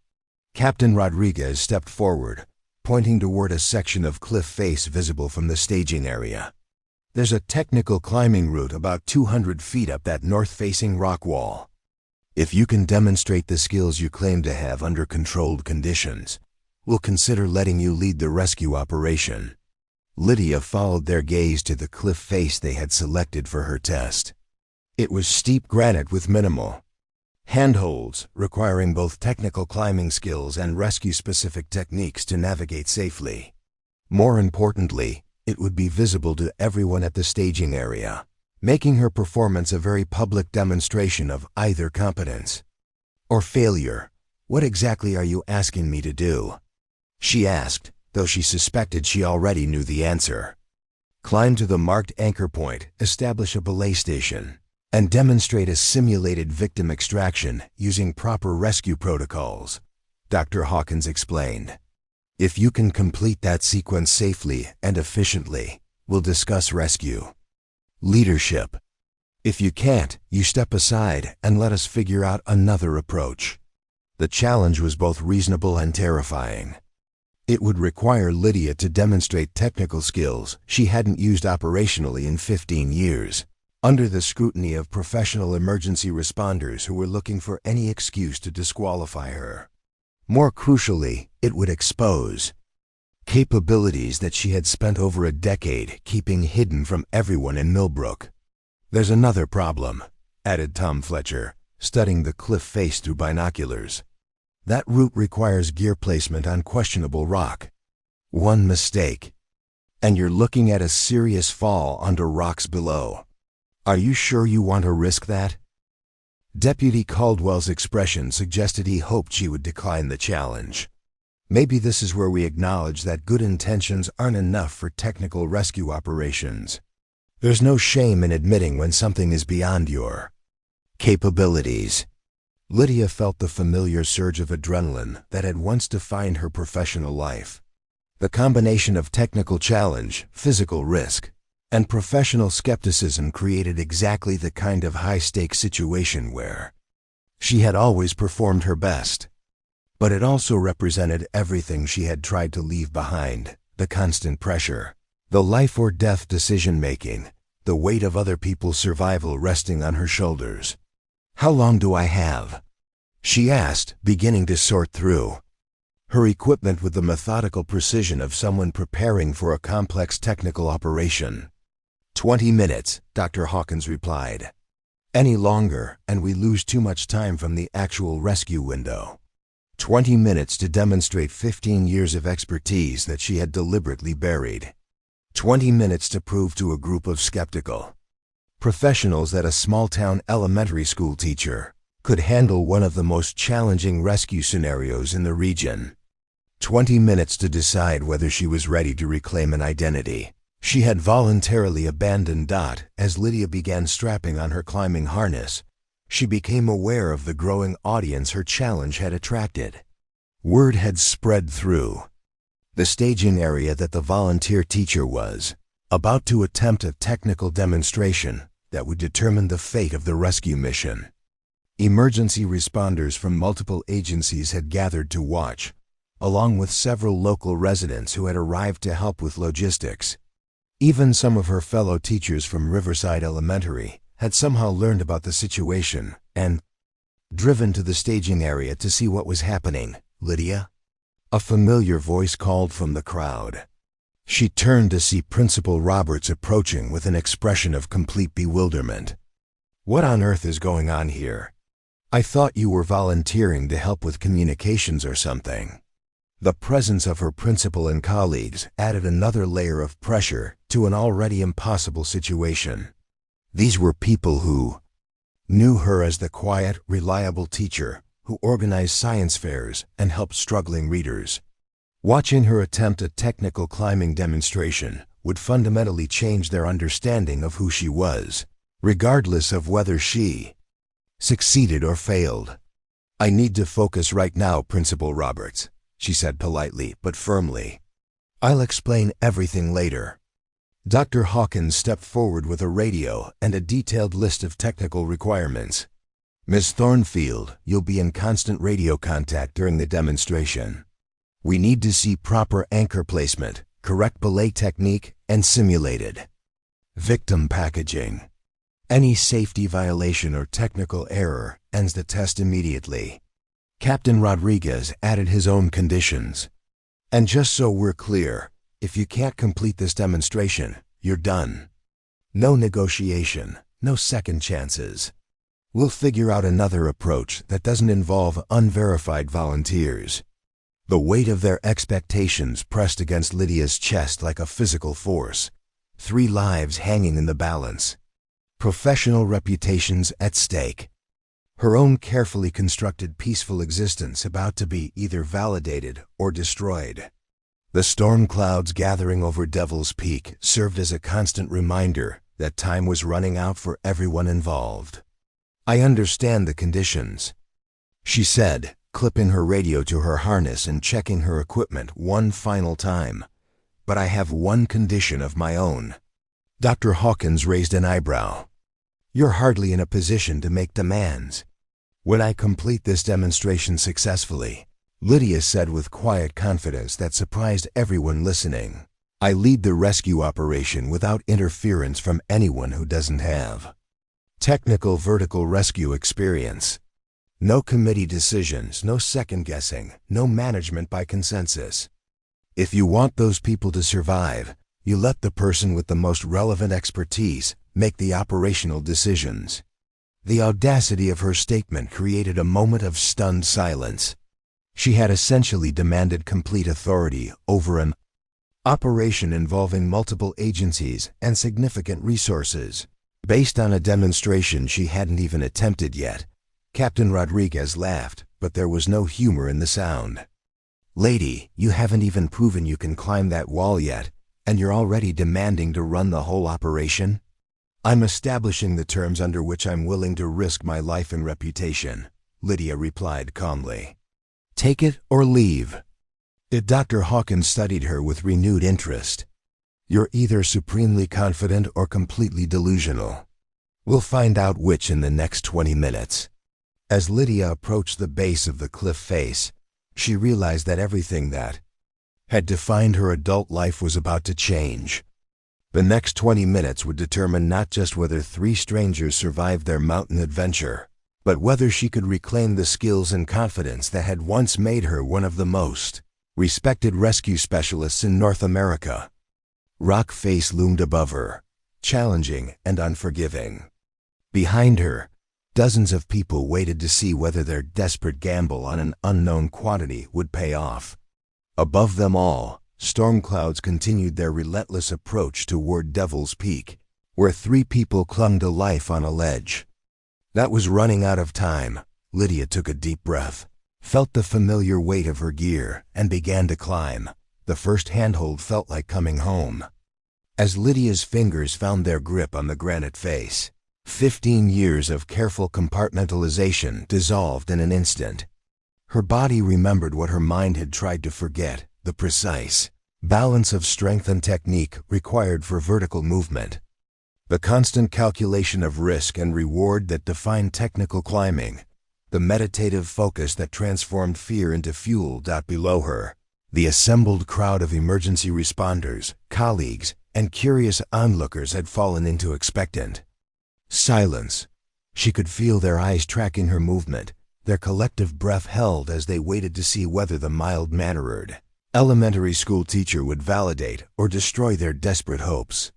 S1: Captain Rodriguez stepped forward, pointing toward a section of cliff face visible from the staging area. There's a technical climbing route about 200 feet up that north-facing rock wall. If you can demonstrate the skills you claim to have under controlled conditions, we'll consider letting you lead the rescue operation. Lydia followed their gaze to the cliff face they had selected for her test. It was steep granite with minimal handholds, requiring both technical climbing skills and rescue-specific techniques to navigate safely. More importantly, it would be visible to everyone at the staging area, making her performance a very public demonstration of either competence or failure. What exactly are you asking me to do? She asked, though she suspected she already knew the answer. Climb to the marked anchor point, establish a belay station, and demonstrate a simulated victim extraction using proper rescue protocols, Dr. Hawkins explained. If you can complete that sequence safely and efficiently, we'll discuss rescue. Leadership. If you can't, you step aside and let us figure out another approach. The challenge was both reasonable and terrifying. It would require Lydia to demonstrate technical skills she hadn't used operationally in 15 years, under the scrutiny of professional emergency responders who were looking for any excuse to disqualify her. More crucially, it would expose capabilities that she had spent over a decade keeping hidden from everyone in Millbrook. There's another problem, added Tom Fletcher, studying the cliff face through binoculars. That route requires gear placement on questionable rock. One mistake, and you're looking at a serious fall onto rocks below. Are you sure you want to risk that? Deputy Caldwell's expression suggested he hoped she would decline the challenge. Maybe this is where we acknowledge that good intentions aren't enough for technical rescue operations. There's no shame in admitting when something is beyond your capabilities. Lydia felt the familiar surge of adrenaline that had once defined her professional life. The combination of technical challenge, physical risk, and professional skepticism created exactly the kind of high-stakes situation where she had always performed her best. But it also represented everything she had tried to leave behind: the constant pressure, the life-or-death decision-making, the weight of other people's survival resting on her shoulders. "How long do I have?" she asked, beginning to sort through her equipment with the methodical precision of someone preparing for a complex technical operation. 20 minutes, Dr. Hawkins replied. Any longer, and we lose too much time from the actual rescue window. 20 minutes to demonstrate 15 years of expertise that she had deliberately buried. 20 minutes to prove to a group of skeptical professionals that a small-town elementary school teacher could handle one of the most challenging rescue scenarios in the region. 20 minutes to decide whether she was ready to reclaim an identity she had voluntarily abandoned. As Lydia began strapping on her climbing harness, she became aware of the growing audience her challenge had attracted. Word had spread through the staging area that the volunteer teacher was about to attempt a technical demonstration that would determine the fate of the rescue mission. Emergency responders from multiple agencies had gathered to watch, along with several local residents who had arrived to help with logistics. Even some of her fellow teachers from Riverside Elementary had somehow learned about the situation and driven to the staging area to see what was happening. "Lydia?" A familiar voice called from the crowd. She turned to see Principal Roberts approaching with an expression of complete bewilderment. "What on earth is going on here? I thought you were volunteering to help with communications or something." The presence of her principal and colleagues added another layer of pressure to an already impossible situation. These were people who knew her as the quiet, reliable teacher who organized science fairs and helped struggling readers. Watching her attempt a technical climbing demonstration would fundamentally change their understanding of who she was, regardless of whether she succeeded or failed. "I need to focus right now, Principal Roberts," she said politely but firmly. I'll explain everything later. Dr. Hawkins stepped forward with a radio and a detailed list of technical requirements. Miss Thornfield, you'll be in constant radio contact during the demonstration. We need to see proper anchor placement, correct belay technique, and simulated victim packaging. Any safety violation or technical error ends the test immediately. Captain Rodriguez added his own conditions. And just so we're clear, if you can't complete this demonstration, you're done. No negotiation, no second chances. We'll figure out another approach that doesn't involve unverified volunteers. The weight of their expectations pressed against Lydia's chest like a physical force. 3 lives hanging in the balance. Professional reputations at stake. Her own carefully constructed peaceful existence about to be either validated or destroyed. The storm clouds gathering over Devil's Peak served as a constant reminder that time was running out for everyone involved. I understand the conditions, she said, clipping her radio to her harness and checking her equipment one final time. But I have one condition of my own. Dr. Hawkins raised an eyebrow. You're hardly in a position to make demands. When I complete this demonstration successfully, Lydia said with quiet confidence that surprised everyone listening, I lead the rescue operation without interference from anyone who doesn't have technical vertical rescue experience. No committee decisions, no second guessing, no management by consensus. If you want those people to survive, you let the person with the most relevant expertise make the operational decisions. The audacity of her statement created a moment of stunned silence. She had essentially demanded complete authority over an operation involving multiple agencies and significant resources. Based on a demonstration she hadn't even attempted yet, Captain Rodriguez laughed, but there was no humor in the sound. Lady, you haven't even proven you can climb that wall yet, and you're already demanding to run the whole operation? I'm establishing the terms under which I'm willing to risk my life and reputation, Lydia replied calmly. Take it or leave. Dr. Hawkins studied her with renewed interest. You're either supremely confident or completely delusional. We'll find out which in the next 20 minutes. As Lydia approached the base of the cliff face, she realized that everything that had defined her adult life was about to change. The next 20 minutes would determine not just whether 3 strangers survived their mountain adventure, but whether she could reclaim the skills and confidence that had once made her one of the most respected rescue specialists in North America. Rock Face loomed above her, challenging and unforgiving. Behind her, dozens of people waited to see whether their desperate gamble on an unknown quantity would pay off. Above them all, storm clouds continued their relentless approach toward Devil's Peak, where 3 people clung to life on a ledge. That was running out of time. Lydia took a deep breath, felt the familiar weight of her gear, and began to climb. The first handhold felt like coming home. As Lydia's fingers found their grip on the granite face, 15 years of careful compartmentalization dissolved in an instant. Her body remembered what her mind had tried to forget, the precise balance of strength and technique required for vertical movement. The constant calculation of risk and reward that defined technical climbing. The meditative focus that transformed fear into fuel. Below her, the assembled crowd of emergency responders, colleagues, and curious onlookers had fallen into expectant silence. She could feel their eyes tracking her movement, their collective breath held as they waited to see whether the mild-mannered elementary school teacher would validate or destroy their desperate hopes.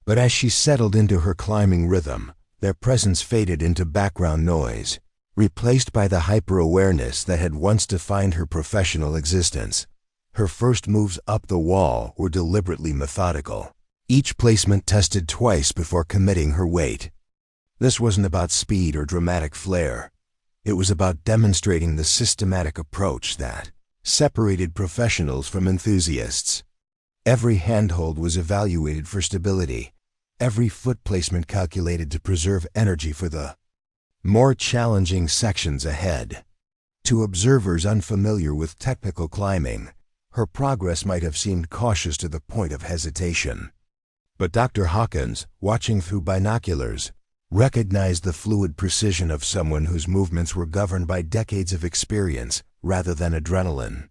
S1: But as she settled into her climbing rhythm, their presence faded into background noise, replaced by the hyper-awareness that had once defined her professional existence. Her first moves up the wall were deliberately methodical, each placement tested twice before committing her weight. This wasn't about speed or dramatic flair. It was about demonstrating the systematic approach that separated professionals from enthusiasts. Every handhold was evaluated for stability, every foot placement calculated to preserve energy for the more challenging sections ahead. To observers unfamiliar with technical climbing, Her progress might have seemed cautious to the point of hesitation. But Dr. Hawkins, watching through binoculars, recognized the fluid precision of someone whose movements were governed by decades of experience rather than adrenaline.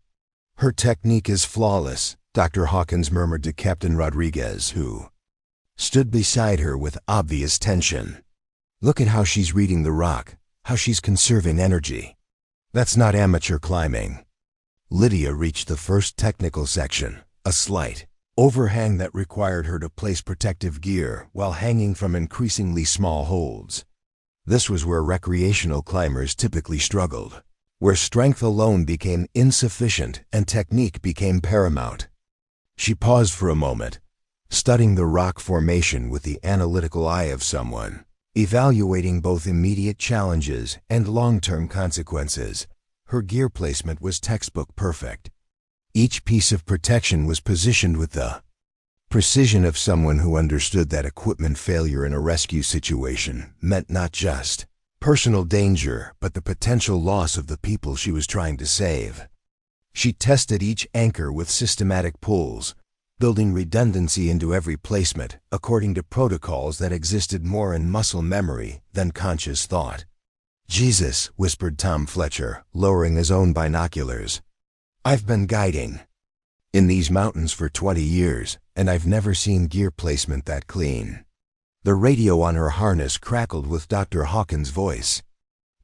S1: "Her technique is flawless," Dr. Hawkins murmured to Captain Rodriguez, who stood beside her with obvious tension. "Look at how she's reading the rock, how she's conserving energy. That's not amateur climbing." Lydia reached the first technical section, a slight overhang that required her to place protective gear while hanging from increasingly small holds. This was where recreational climbers typically struggled, where strength alone became insufficient and technique became paramount. She paused for a moment, studying the rock formation with the analytical eye of someone, evaluating both immediate challenges and long-term consequences. Her gear placement was textbook perfect. Each piece of protection was positioned with the precision of someone who understood that equipment failure in a rescue situation meant not just personal danger, but the potential loss of the people she was trying to save. She tested each anchor with systematic pulls, building redundancy into every placement according to protocols that existed more in muscle memory than conscious thought. "Jesus," whispered Tom Fletcher, lowering his own binoculars. "I've been guiding in these mountains for 20 years, and I've never seen gear placement that clean." The radio on her harness crackled with Dr. Hawkins' voice.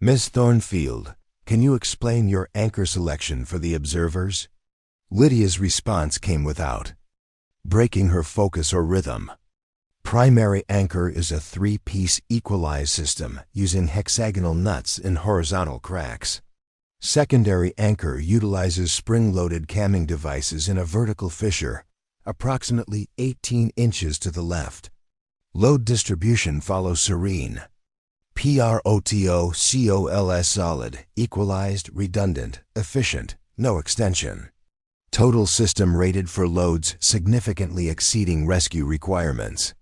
S1: "Miss Thornfield, can you explain your anchor selection for the observers?" Lydia's response came without breaking her focus or rhythm. Primary anchor is a 3-piece equalized system using hexagonal nuts in horizontal cracks. Secondary anchor utilizes spring-loaded camming devices in a vertical fissure, approximately 18 inches to the left. Load distribution follows serene. PROTOCOLS solid, equalized, redundant, efficient, no extension. Total system rated for loads significantly exceeding rescue requirements.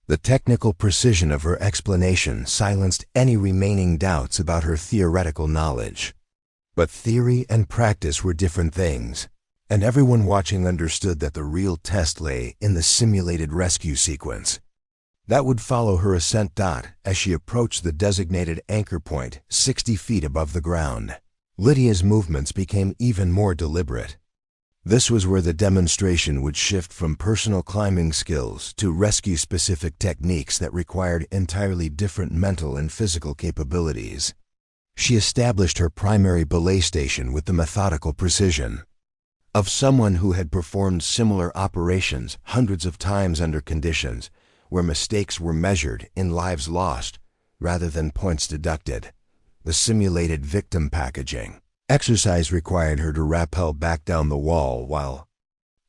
S1: The technical precision of her explanation silenced any remaining doubts about her theoretical knowledge. But theory and practice were different things, and everyone watching understood that the real test lay in the simulated rescue sequence that would follow her ascent. As she approached the designated anchor point 60 feet above the ground, Lydia's movements became even more deliberate. This was where the demonstration would shift from personal climbing skills to rescue-specific techniques that required entirely different mental and physical capabilities. She established her primary belay station with the methodical precision of someone who had performed similar operations hundreds of times under conditions where mistakes were measured in lives lost rather than points deducted. The simulated victim packaging exercise required her to rappel back down the wall while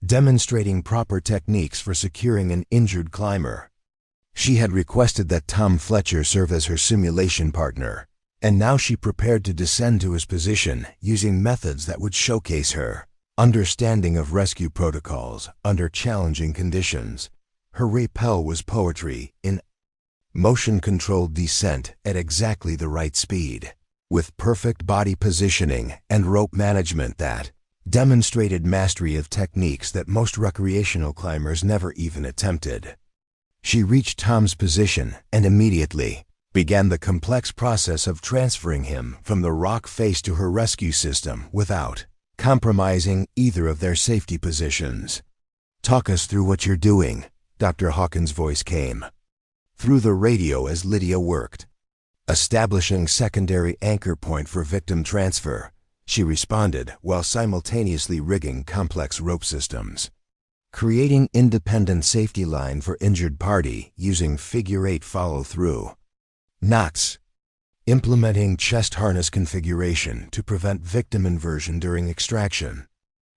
S1: demonstrating proper techniques for securing an injured climber. She had requested that Tom Fletcher serve as her simulation partner, and now she prepared to descend to his position using methods that would showcase her understanding of rescue protocols under challenging conditions. Her rappel was poetry in motion-controlled descent at exactly the right speed, with perfect body positioning and rope management that demonstrated mastery of techniques that most recreational climbers never even attempted. She reached Tom's position and immediately began the complex process of transferring him from the rock face to her rescue system without compromising either of their safety positions. "Talk us through what you're doing," Dr. Hawkins' voice came through the radio as Lydia worked. "Establishing secondary anchor point for victim transfer," she responded while simultaneously rigging complex rope systems. "Creating independent safety line for injured party using figure-8 follow-through. Knots. Implementing chest harness configuration to prevent victim inversion during extraction.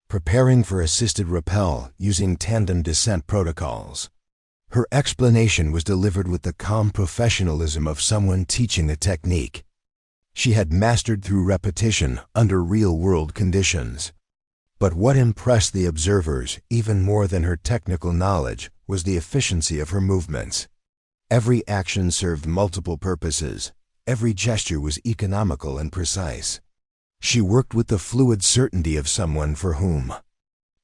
S1: Preparing for assisted rappel using tandem descent protocols." Her explanation was delivered with the calm professionalism of someone teaching a technique she had mastered through repetition under real-world conditions. But what impressed the observers even more than her technical knowledge was the efficiency of her movements. Every action served multiple purposes. Every gesture was economical and precise. She worked with the fluid certainty of someone for whom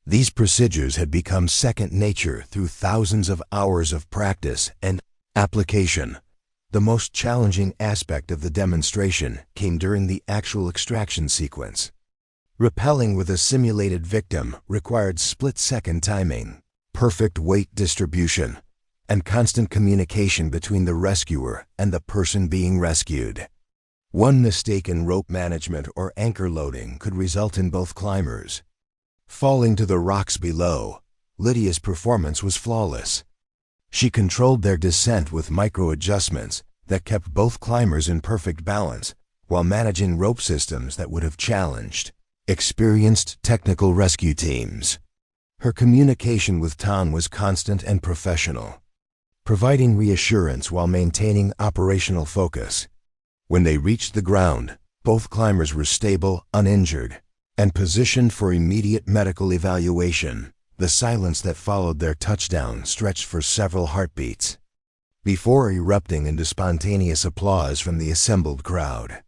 S1: These procedures had become second nature through thousands of hours of practice and application. The most challenging aspect of the demonstration came during the actual extraction sequence. Rappelling with a simulated victim required split-second timing, perfect weight distribution, and constant communication between the rescuer and the person being rescued. One mistake in rope management or anchor loading could result in both climbers falling to the rocks below. Lydia's performance was flawless. She controlled their descent with micro-adjustments that kept both climbers in perfect balance while managing rope systems that would have challenged experienced technical rescue teams. Her communication with Tom was constant and professional, providing reassurance while maintaining operational focus. When they reached the ground, both climbers were stable, uninjured, and positioned for immediate medical evaluation. The silence that followed their touchdown stretched for several heartbeats, before erupting into spontaneous applause from the assembled crowd.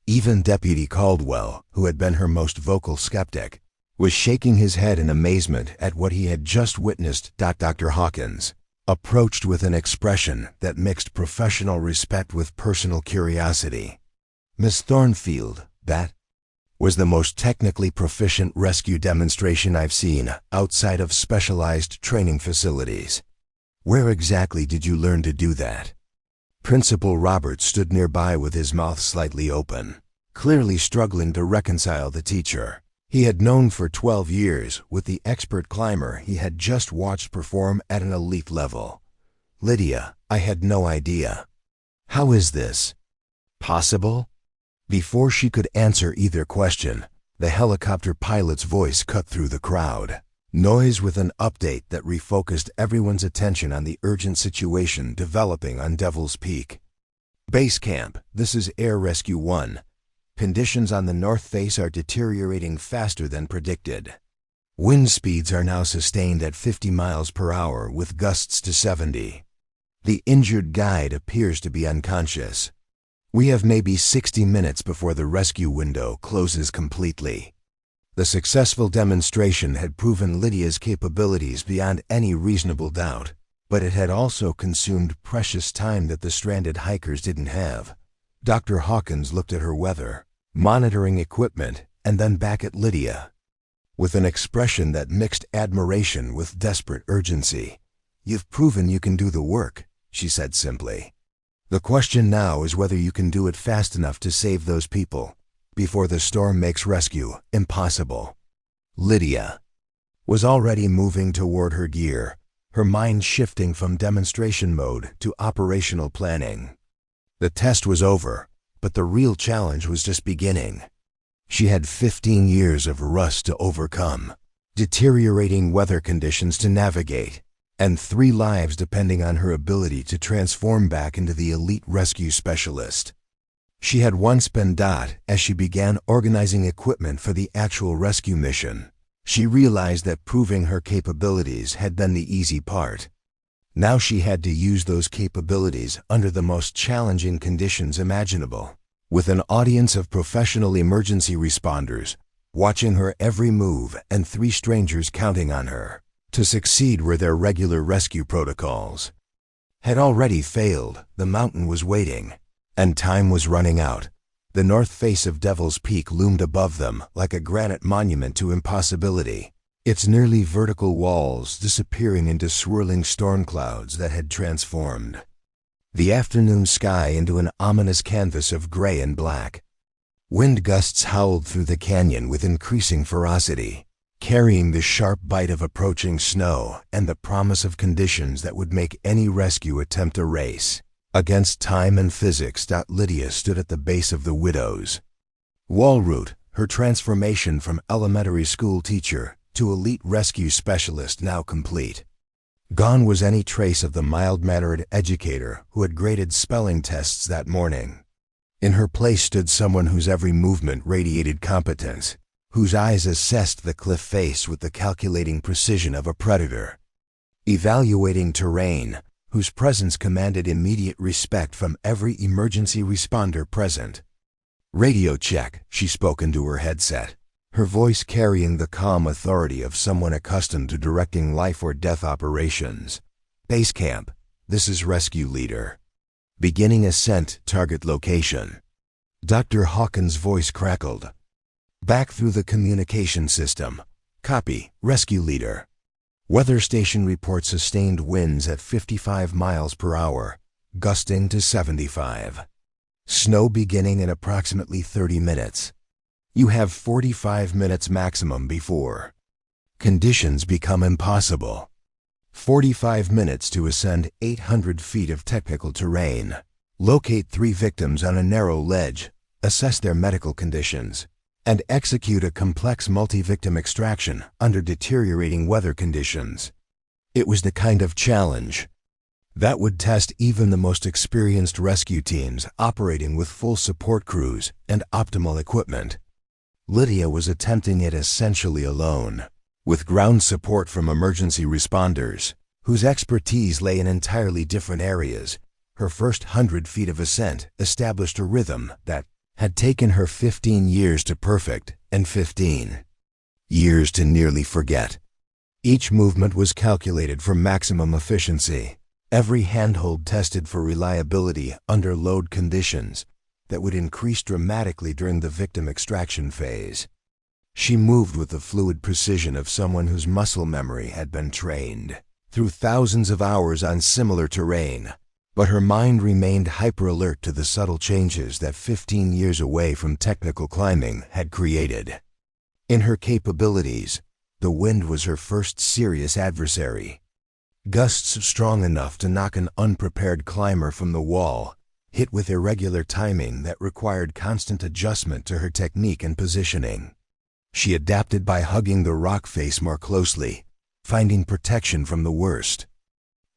S1: Even Deputy Caldwell, who had been her most vocal skeptic, was shaking his head in amazement at what he had just witnessed. Dr. Hawkins approached with an expression that mixed professional respect with personal curiosity. "Miss Thornfield, that was the most technically proficient rescue demonstration I've seen outside of specialized training facilities. Where exactly did you learn to do that?" Principal Roberts stood nearby with his mouth slightly open, clearly struggling to reconcile the teacher he had known for 12 years with the expert climber he had just watched perform at an elite level. "Lydia, I had no idea. How is this possible?" Before she could answer either question, the helicopter pilot's voice cut through the crowd noise with an update that refocused everyone's attention on the urgent situation developing on Devil's Peak. "Base Camp, this is Air Rescue 1. Conditions on the north face are deteriorating faster than predicted. Wind speeds are now sustained at 50 miles per hour with gusts to 70. The injured guide appears to be unconscious. We have maybe 60 minutes before the rescue window closes completely." The successful demonstration had proven Lydia's capabilities beyond any reasonable doubt, but it had also consumed precious time that the stranded hikers didn't have. Dr. Hawkins looked at her weather, monitoring equipment, and then back at Lydia, with an expression that mixed admiration with desperate urgency. "You've proven you can do the work," she said simply. "The question now is whether you can do it fast enough to save those people before the storm makes rescue impossible." Lydia was already moving toward her gear, her mind shifting from demonstration mode to operational planning. The test was over, but the real challenge was just beginning. She had 15 years of rust to overcome, deteriorating weather conditions to navigate, and 3 lives depending on her ability to transform back into the elite rescue specialist she had once been. As she began organizing equipment for the actual rescue mission, she realized that proving her capabilities had been the easy part. Now she had to use those capabilities under the most challenging conditions imaginable, with an audience of professional emergency responders watching her every move and 3 strangers counting on her to succeed where their regular rescue protocols had already failed. The mountain was waiting, and time was running out. The north face of Devil's Peak loomed above them like a granite monument to impossibility, its nearly vertical walls disappearing into swirling storm clouds that had transformed the afternoon sky into an ominous canvas of gray and black. Wind gusts howled through the canyon with increasing ferocity, carrying the sharp bite of approaching snow and the promise of conditions that would make any rescue attempt a race against time and physics. Lydia stood at the base of the Widow's Wall route, her transformation from elementary school teacher to elite rescue specialist now complete. Gone was any trace of the mild-mannered educator who had graded spelling tests that morning. In her place stood someone whose every movement radiated competence, whose eyes assessed the cliff face with the calculating precision of a predator, evaluating terrain, whose presence commanded immediate respect from every emergency responder present. "Radio check," she spoke into her headset. her voice carrying the calm authority of someone accustomed to directing life or death operations. Base camp, this is rescue leader. Beginning ascent, target location. Dr. Hawkins' voice crackled. Back through the communication system. Copy, rescue leader. Weather station reports sustained winds at 55 miles per hour, gusting to 75. Snow beginning in approximately 30 minutes. You have 45 minutes maximum before conditions become impossible. 45 minutes to ascend 800 feet of technical terrain. Locate 3 victims on a narrow ledge, assess their medical conditions, and execute a complex multi-victim extraction under deteriorating weather conditions. It was the kind of challenge that would test even the most experienced rescue teams operating with full support crews and optimal equipment. Lydia was attempting it essentially alone, with ground support from emergency responders, whose expertise lay in entirely different areas. Her first 100 feet of ascent established a rhythm that had taken her 15 years to perfect and 15 years to nearly forget. Each movement was calculated for maximum efficiency, every handhold tested for reliability under load conditions that would increase dramatically during the victim extraction phase. She moved with the fluid precision of someone whose muscle memory had been trained through thousands of hours on similar terrain, but her mind remained hyper-alert to the subtle changes that 15 years away from technical climbing had created. In her capabilities, the wind was her first serious adversary. Gusts strong enough to knock an unprepared climber from the wall, hit with irregular timing that required constant adjustment to her technique and positioning. She adapted by hugging the rock face more closely, finding protection from the worst.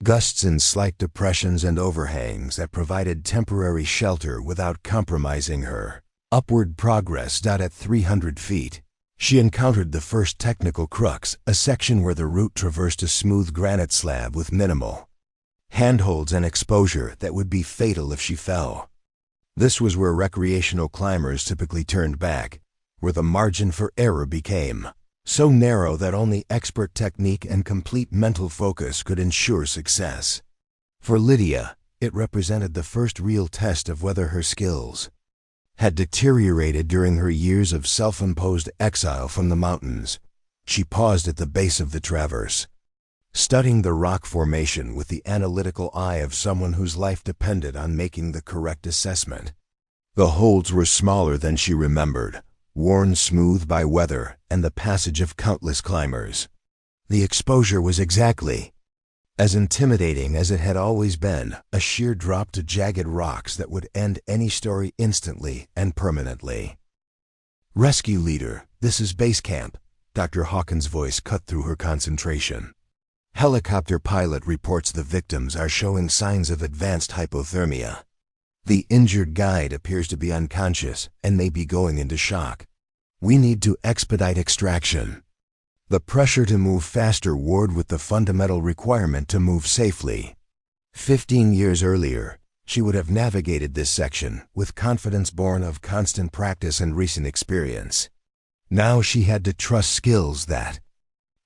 S1: Gusts in slight depressions and overhangs that provided temporary shelter without compromising her upward progress. At 300 feet, she encountered the first technical crux, a section where the route traversed a smooth granite slab with minimal handholds and exposure that would be fatal if she fell. This was where recreational climbers typically turned back, where the margin for error became so narrow that only expert technique and complete mental focus could ensure success. For Lydia, it represented the first real test of whether her skills had deteriorated during her years of self-imposed exile from the mountains. She paused at the base of the traverse, studying the rock formation with the analytical eye of someone whose life depended on making the correct assessment. The holds were smaller than she remembered, worn smooth by weather and the passage of countless climbers. The exposure was exactly as intimidating as it had always been, a sheer drop to jagged rocks that would end any story instantly and permanently. Rescue leader, this is base camp. Dr. Hawkins' voice cut through her concentration. Helicopter pilot reports the victims are showing signs of advanced hypothermia. The injured guide appears to be unconscious and may be going into shock. We need to expedite extraction. The pressure to move faster warred with the fundamental requirement to move safely. 15 years earlier, she would have navigated this section with confidence born of constant practice and recent experience. Now she had to trust skills that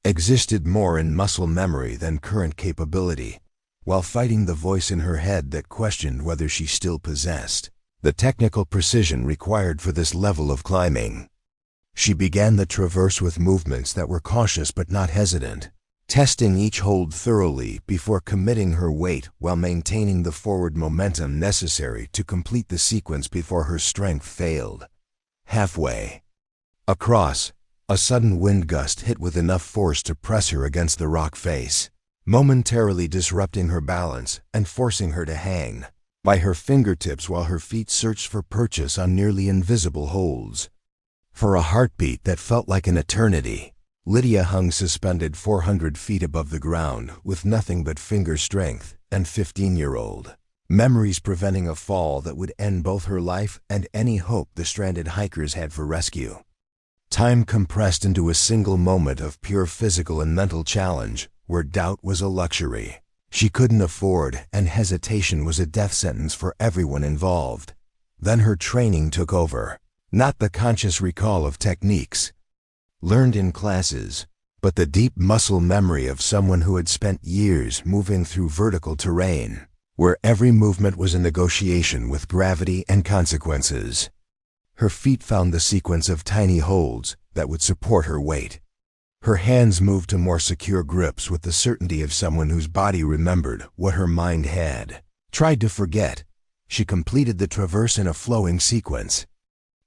S1: existed more in muscle memory than current capability, while fighting the voice in her head that questioned whether she still possessed the technical precision required for this level of climbing. She began the traverse with movements that were cautious but not hesitant, testing each hold thoroughly before committing her weight while maintaining the forward momentum necessary to complete the sequence before her strength failed. Halfway across, a sudden wind gust hit with enough force to press her against the rock face, momentarily disrupting her balance and forcing her to hang by her fingertips while her feet searched for purchase on nearly invisible holds. For a heartbeat that felt like an eternity, Lydia hung suspended 400 feet above the ground with nothing but finger strength and 15-year-old memories preventing a fall that would end both her life and any hope the stranded hikers had for rescue. Time compressed into a single moment of pure physical and mental challenge where doubt was a luxury she couldn't afford and hesitation was a death sentence for everyone involved. Then her training took over, not the conscious recall of techniques, learned in classes, but the deep muscle memory of someone who had spent years moving through vertical terrain, where every movement was a negotiation with gravity and consequences. Her feet found the sequence of tiny holds that would support her weight. Her hands moved to more secure grips with the certainty of someone whose body remembered what her mind had tried to forget. She completed the traverse in a flowing sequence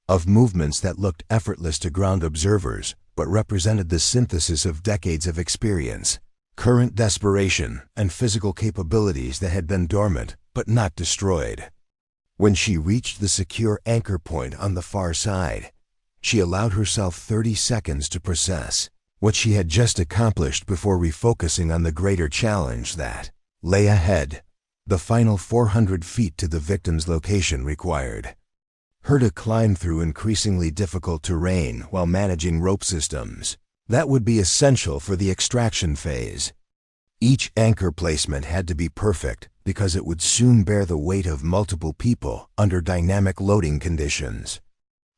S1: of movements that looked effortless to ground observers, but represented the synthesis of decades of experience, current desperation, and physical capabilities that had been dormant but not destroyed. When she reached the secure anchor point on the far side, she allowed herself 30 seconds to process what she had just accomplished before refocusing on the greater challenge that lay ahead. The final 400 feet to the victim's location required her to climb through increasingly difficult terrain while managing rope systems that would be essential for the extraction phase. Each anchor placement had to be perfect because it would soon bear the weight of multiple people under dynamic loading conditions.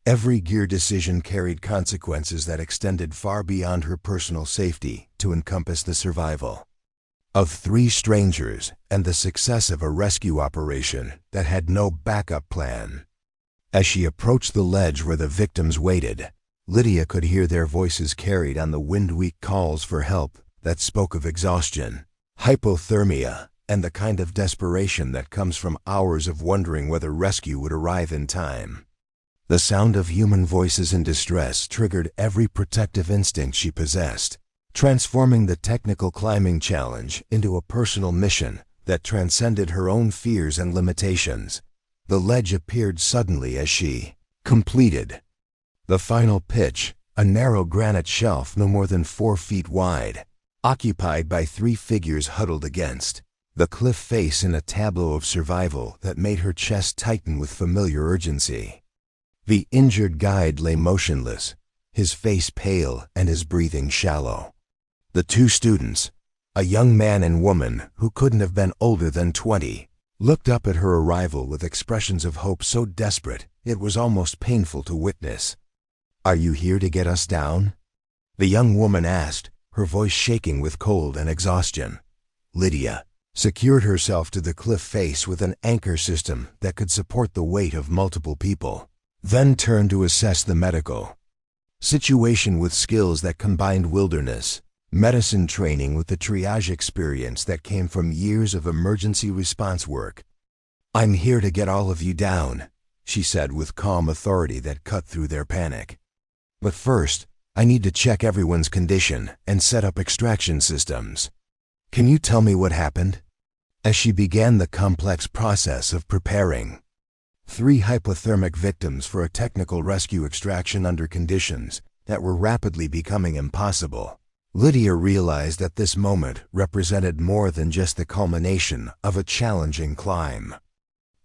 S1: Every gear decision carried consequences that extended far beyond her personal safety to encompass the survival of 3 strangers and the success of a rescue operation that had no backup plan. As she approached the ledge where the victims waited, Lydia could hear their voices carried on the wind-weak calls for help that spoke of exhaustion, hypothermia, and the kind of desperation that comes from hours of wondering whether rescue would arrive in time. The sound of human voices in distress triggered every protective instinct she possessed, transforming the technical climbing challenge into a personal mission that transcended her own fears and limitations. The ledge appeared suddenly as she completed the final pitch, a narrow granite shelf no more than 4 feet wide, occupied by 3 figures huddled against the cliff face in a tableau of survival that made her chest tighten with familiar urgency. The injured guide lay motionless, his face pale and his breathing shallow. The 2 students, a young man and woman who couldn't have been older than 20, looked up at her arrival with expressions of hope so desperate it was almost painful to witness. "Are you here to get us down?" the young woman asked, her voice shaking with cold and exhaustion. Lydia secured herself to the cliff face with an anchor system that could support the weight of multiple people, then turned to assess the medical situation with skills that combined wilderness medicine training with the triage experience that came from years of emergency response work. "I'm here to get all of you down," she said with calm authority that cut through their panic. "But first, I need to check everyone's condition and set up extraction systems. Can you tell me what happened?" As she began the complex process of preparing 3 hypothermic victims for a technical rescue extraction under conditions that were rapidly becoming impossible, Lydia realized that this moment represented more than just the culmination of a challenging climb.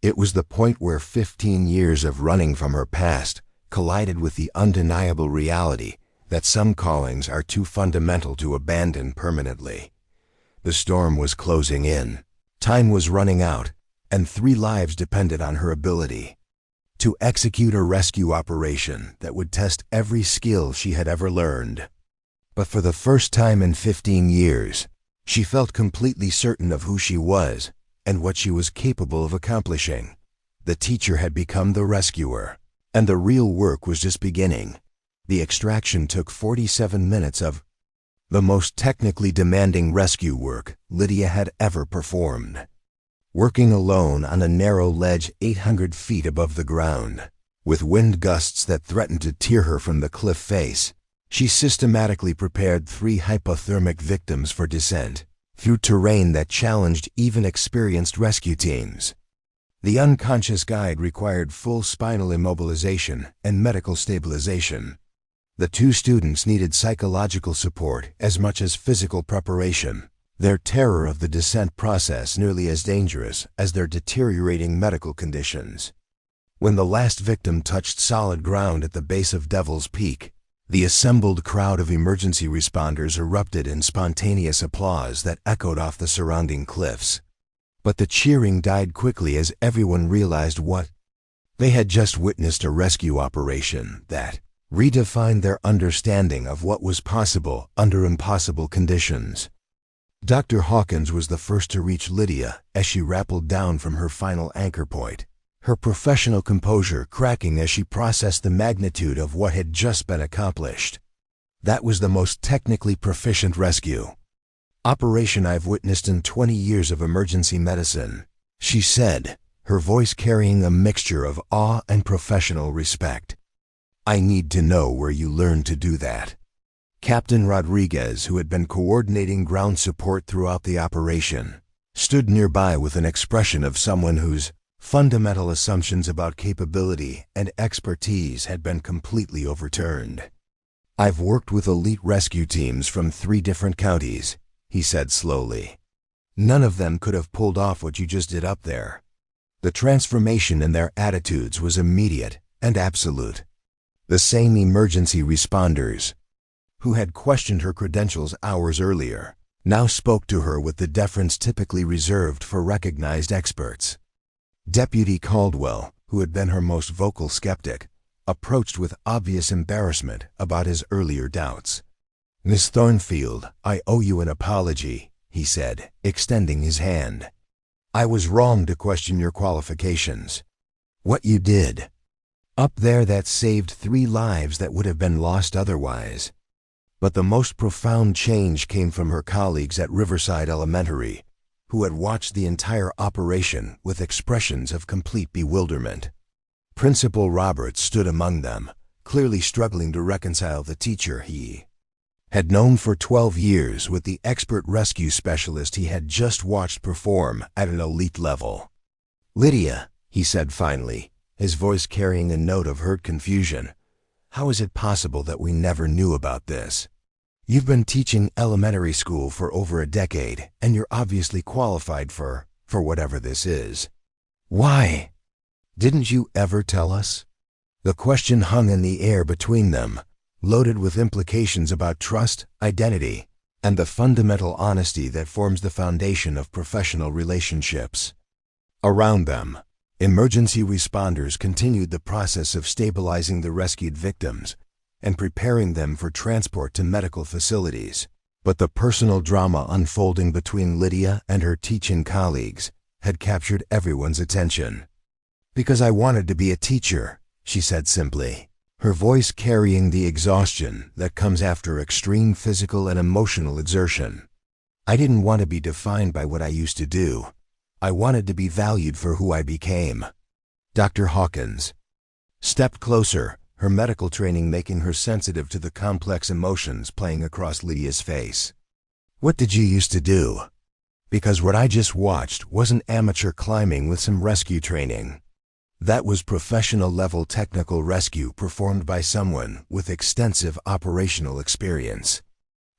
S1: It was the point where 15 years of running from her past collided with the undeniable reality that some callings are too fundamental to abandon permanently. The storm was closing in, time was running out, and 3 lives depended on her ability to execute a rescue operation that would test every skill she had ever learned. But for the first time in 15 years, she felt completely certain of who she was and what she was capable of accomplishing. The teacher had become the rescuer, and the real work was just beginning. The extraction took 47 minutes of the most technically demanding rescue work Lydia had ever performed. Working alone on a narrow ledge 800 feet above the ground, with wind gusts that threatened to tear her from the cliff face, she systematically prepared 3 hypothermic victims for descent through terrain that challenged even experienced rescue teams. The unconscious guide required full spinal immobilization and medical stabilization. The 2 students needed psychological support as much as physical preparation, their terror of the descent process nearly as dangerous as their deteriorating medical conditions. When the last victim touched solid ground at the base of Devil's Peak, the assembled crowd of emergency responders erupted in spontaneous applause that echoed off the surrounding cliffs. But the cheering died quickly as everyone realized what they had just witnessed: a rescue operation that redefined their understanding of what was possible under impossible conditions. Dr. Hawkins was the first to reach Lydia as she rappelled down from her final anchor point, her professional composure cracking as she processed the magnitude of what had just been accomplished. That was the most technically proficient rescue operation I've witnessed in 20 years of emergency medicine, she said, her voice carrying a mixture of awe and professional respect. I need to know where you learned to do that. Captain Rodriguez, who had been coordinating ground support throughout the operation, stood nearby with an expression of someone whose fundamental assumptions about capability and expertise had been completely overturned. I've worked with elite rescue teams from 3 different counties, he said slowly. None of them could have pulled off what you just did up there. The transformation in their attitudes was immediate and absolute. The same emergency responders, who had questioned her credentials hours earlier, now spoke to her with the deference typically reserved for recognized experts. Deputy Caldwell, who had been her most vocal skeptic, approached with obvious embarrassment about his earlier doubts. Miss Thornfield, I owe you an apology, he said, extending his hand. I was wrong to question your qualifications. What you did up there, that saved 3 lives that would have been lost otherwise. But the most profound change came from her colleagues at Riverside Elementary, who had watched the entire operation with expressions of complete bewilderment. Principal Roberts stood among them, clearly struggling to reconcile the teacher he had known for 12 years with the expert rescue specialist he had just watched perform at an elite level. Lydia, he said finally, his voice carrying a note of hurt confusion, how is it possible that we never knew about this? You've been teaching elementary school for over a decade, and you're obviously qualified for whatever this is. Why didn't you ever tell us? The question hung in the air between them, loaded with implications about trust, identity, and the fundamental honesty that forms the foundation of professional relationships. Around them, emergency responders continued the process of stabilizing the rescued victims and preparing them for transport to medical facilities. But the personal drama unfolding between Lydia and her teaching colleagues had captured everyone's attention. Because I wanted to be a teacher, she said simply, her voice carrying the exhaustion that comes after extreme physical and emotional exertion. I didn't want to be defined by what I used to do. I wanted to be valued for who I became. Dr. Hawkins stepped closer, her medical training making her sensitive to the complex emotions playing across Lydia's face. What did you used to do? Because what I just watched wasn't amateur climbing with some rescue training. That was professional-level technical rescue performed by someone with extensive operational experience.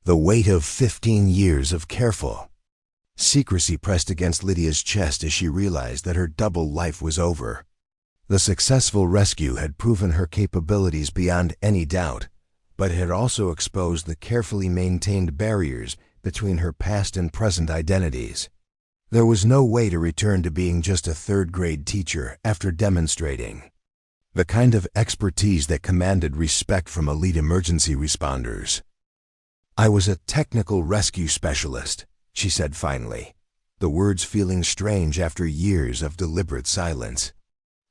S1: The weight of 15 years of careful secrecy pressed against Lydia's chest as she realized that her double life was over. The successful rescue had proven her capabilities beyond any doubt, but it had also exposed the carefully maintained barriers between her past and present identities. There was no way to return to being just a 3rd-grade teacher after demonstrating the kind of expertise that commanded respect from elite emergency responders. I was a technical rescue specialist, she said finally, the words feeling strange after years of deliberate silence.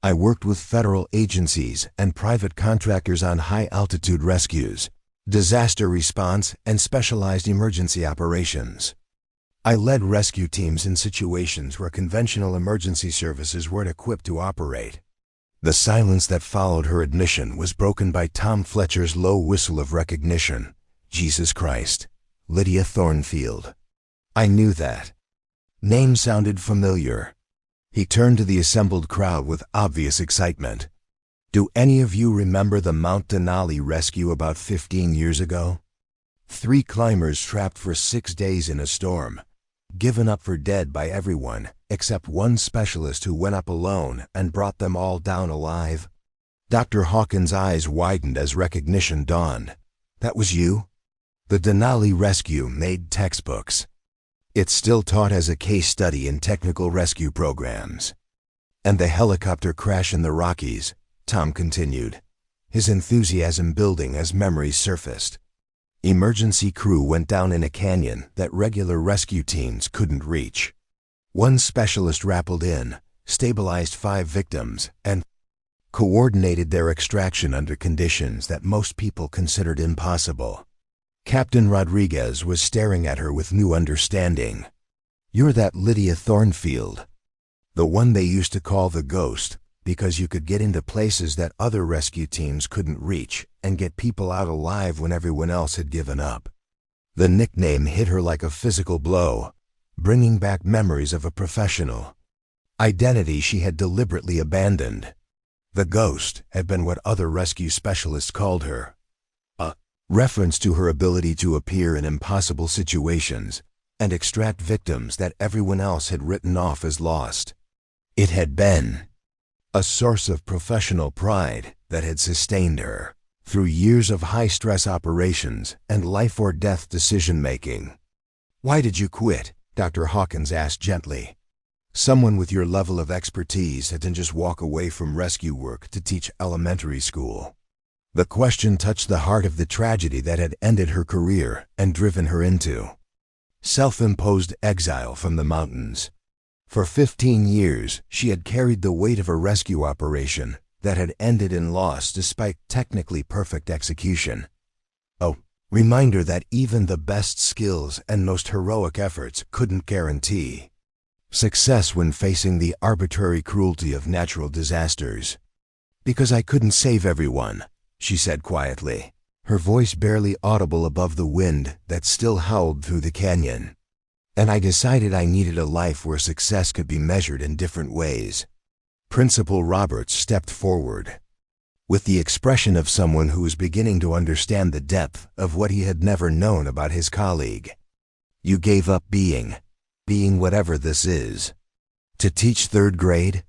S1: I worked with federal agencies and private contractors on high-altitude rescues, disaster response, and specialized emergency operations. I led rescue teams in situations where conventional emergency services weren't equipped to operate. The silence that followed her admission was broken by Tom Fletcher's low whistle of recognition. Jesus Christ, Lydia Thornfield. I knew that name sounded familiar. He turned to the assembled crowd with obvious excitement. Do any of you remember the Mount Denali rescue about 15 years ago? 3 climbers trapped for 6 days in a storm, given up for dead by everyone except one specialist who went up alone and brought them all down alive. Dr. Hawkins' eyes widened as recognition dawned. That was you? The Denali rescue made textbooks. It's still taught as a case study in technical rescue programs. And the helicopter crash in the Rockies, Tom continued. his enthusiasm building as memories surfaced. Emergency crew went down in a canyon that regular rescue teams couldn't reach. One specialist rappelled in, stabilized 5 victims, and coordinated their extraction under conditions that most people considered impossible. Captain Rodriguez was staring at her with new understanding. "You're that Lydia Thornfield, the one they used to call the Ghost, because you could get into places that other rescue teams couldn't reach and get people out alive when everyone else had given up." The nickname hit her like a physical blow, bringing back memories of a professional identity she had deliberately abandoned. The Ghost had been what other rescue specialists called her, a reference to her ability to appear in impossible situations and extract victims that everyone else had written off as lost. It had been a source of professional pride that had sustained her through years of high-stress operations and life-or-death decision-making. "Why did you quit?" Dr. Hawkins asked gently. "Someone with your level of expertise didn't just walk away from rescue work to teach elementary school." The question touched the heart of the tragedy that had ended her career and driven her into self-imposed exile from the mountains. For 15 years, she had carried the weight of a rescue operation that had ended in loss despite technically perfect execution. A reminder that even the best skills and most heroic efforts couldn't guarantee success when facing the arbitrary cruelty of natural disasters. "Because I couldn't save everyone," she said quietly, her voice barely audible above the wind that still howled through the canyon. "And I decided I needed a life where success could be measured in different ways." Principal Roberts stepped forward with the expression of someone who was beginning to understand the depth of what he had never known about his colleague. "You gave up being whatever this is, to teach 3rd grade?"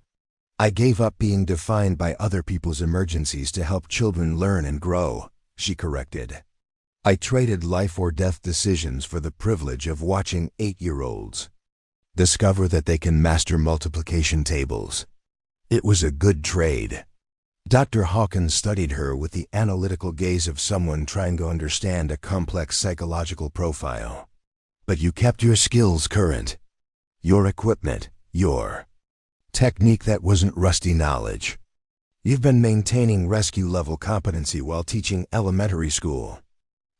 S1: "I gave up being defined by other people's emergencies to help children learn and grow," she corrected. "I traded life-or-death decisions for the privilege of watching 8-year-olds discover that they can master multiplication tables. It was a good trade." Dr. Hawkins studied her with the analytical gaze of someone trying to understand a complex psychological profile. "But you kept your skills current. Your equipment, your technique that wasn't rusty knowledge. You've been maintaining rescue-level competency while teaching elementary school.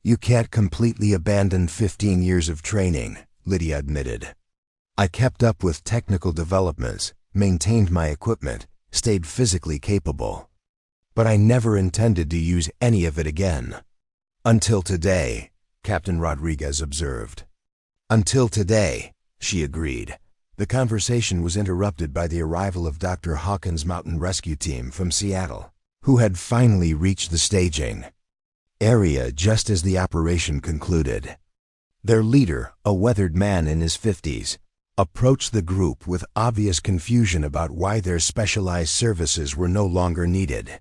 S1: You can't completely abandon 15 years of training," Lydia admitted. "I kept up with technical developments, maintained my equipment, stayed physically capable. But I never intended to use any of it again." "Until today," Captain Rodriguez observed. "Until today," she agreed. The conversation was interrupted by the arrival of Dr. Hawkins' mountain rescue team from Seattle, who had finally reached the staging area just as the operation concluded. Their leader, a weathered man in his 50s, approached the group with obvious confusion about why their specialized services were no longer needed.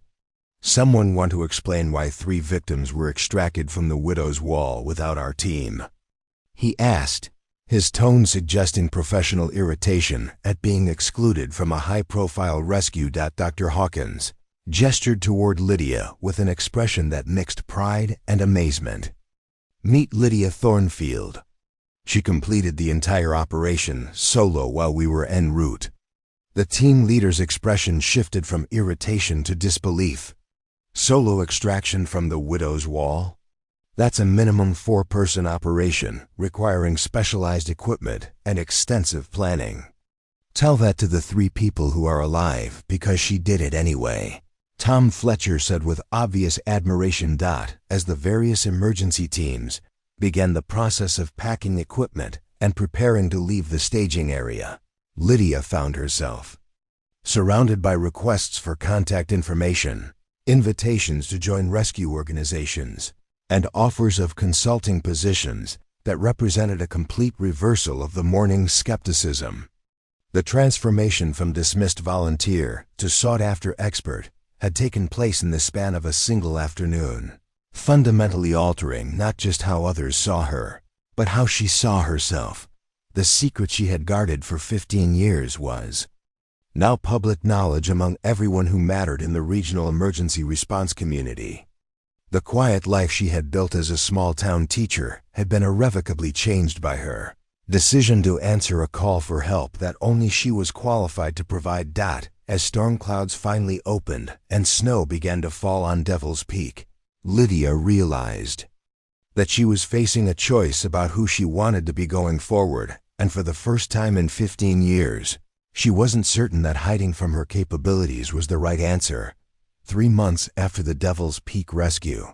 S1: "Someone want to explain why 3 victims were extracted from the widow's wall without our team?" he asked, his tone suggesting professional irritation at being excluded from a high-profile rescue. Dr. Hawkins gestured toward Lydia with an expression that mixed pride and amazement. "Meet Lydia Thornfield. She completed the entire operation solo while we were en route." The team leader's expression shifted from irritation to disbelief. "Solo extraction from the widow's wall? That's a minimum 4-person operation requiring specialized equipment and extensive planning. Tell that to the 3 people who are alive because she did it anyway," Tom Fletcher said with obvious admiration. As the various emergency teams began the process of packing equipment and preparing to leave the staging area, Lydia found herself surrounded by requests for contact information, invitations to join rescue organizations, and offers of consulting positions that represented a complete reversal of the morning's skepticism. The transformation from dismissed volunteer to sought-after expert had taken place in the span of a single afternoon, fundamentally altering not just how others saw her, but how she saw herself. The secret she had guarded for 15 years was now public knowledge among everyone who mattered in the regional emergency response community. The quiet life she had built as a small-town teacher had been irrevocably changed by her decision to answer a call for help that only she was qualified to provide. As storm clouds finally opened and snow began to fall on Devil's Peak, Lydia realized that she was facing a choice about who she wanted to be going forward, and for the first time in 15 years, she wasn't certain that hiding from her capabilities was the right answer. 3 months after the Devil's Peak rescue,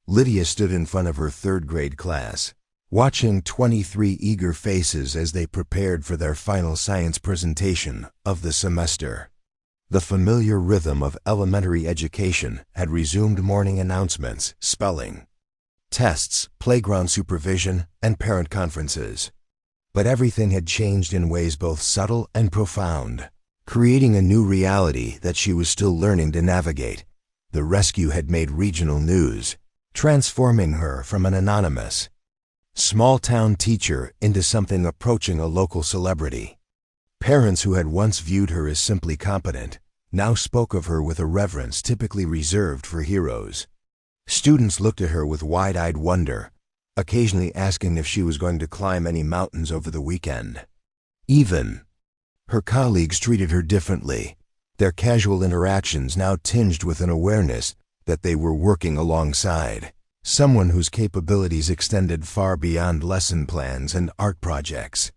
S1: Lydia stood in front of her third-grade class, watching 23 eager faces as they prepared for their final science presentation of the semester. The familiar rhythm of elementary education had resumed: morning announcements, spelling, tests, playground supervision, and parent conferences. But everything had changed in ways both subtle and profound, creating a new reality that she was still learning to navigate. The rescue had made regional news, transforming her from an anonymous, small-town teacher into something approaching a local celebrity. Parents who had once viewed her as simply competent now spoke of her with a reverence typically reserved for heroes. Students looked at her with wide-eyed wonder, occasionally asking if she was going to climb any mountains over the weekend. Even her colleagues treated her differently, their casual interactions now tinged with an awareness that they were working alongside someone whose capabilities extended far beyond lesson plans and art projects.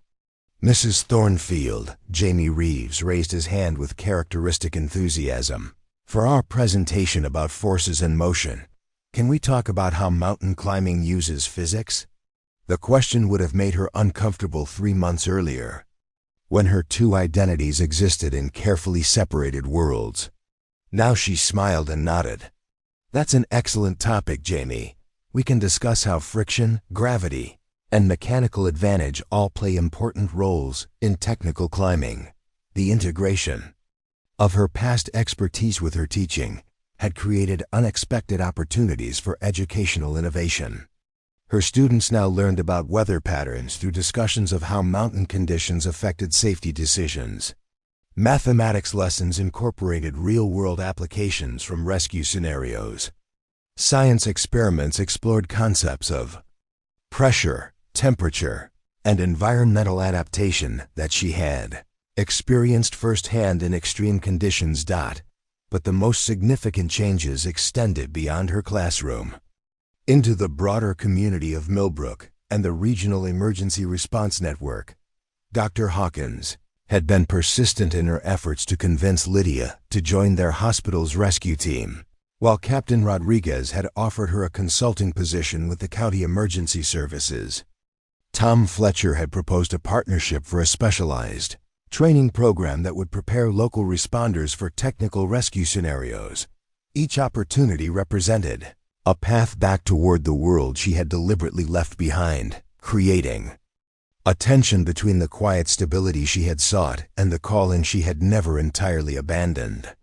S1: Mrs. Thornfield, Jamie Reeves raised his hand with characteristic enthusiasm. For our presentation about forces in motion, can we talk about how mountain climbing uses physics? The question would have made her uncomfortable 3 months earlier, when her two identities existed in carefully separated worlds. Now she smiled and nodded. That's an excellent topic, Jamie. We can discuss how friction, gravity, and mechanical advantage all play important roles in technical climbing. The integration of her past expertise with her teaching had created unexpected opportunities for educational innovation. Her students now learned about weather patterns through discussions of how mountain conditions affected safety decisions. Mathematics lessons incorporated real-world applications from rescue scenarios. Science experiments explored concepts of pressure, temperature, and environmental adaptation that she had experienced firsthand in extreme conditions. But the most significant changes extended beyond her classroom into the broader community of Millbrook and the Regional Emergency Response Network. Dr. Hawkins had been persistent in her efforts to convince Lydia to join their hospital's rescue team, while Captain Rodriguez had offered her a consulting position with the county emergency services. Tom Fletcher had proposed a partnership for a specialized training program that would prepare local responders for technical rescue scenarios. Each opportunity represented a path back toward the world she had deliberately left behind, creating a tension between the quiet stability she had sought and the calling she had never entirely abandoned.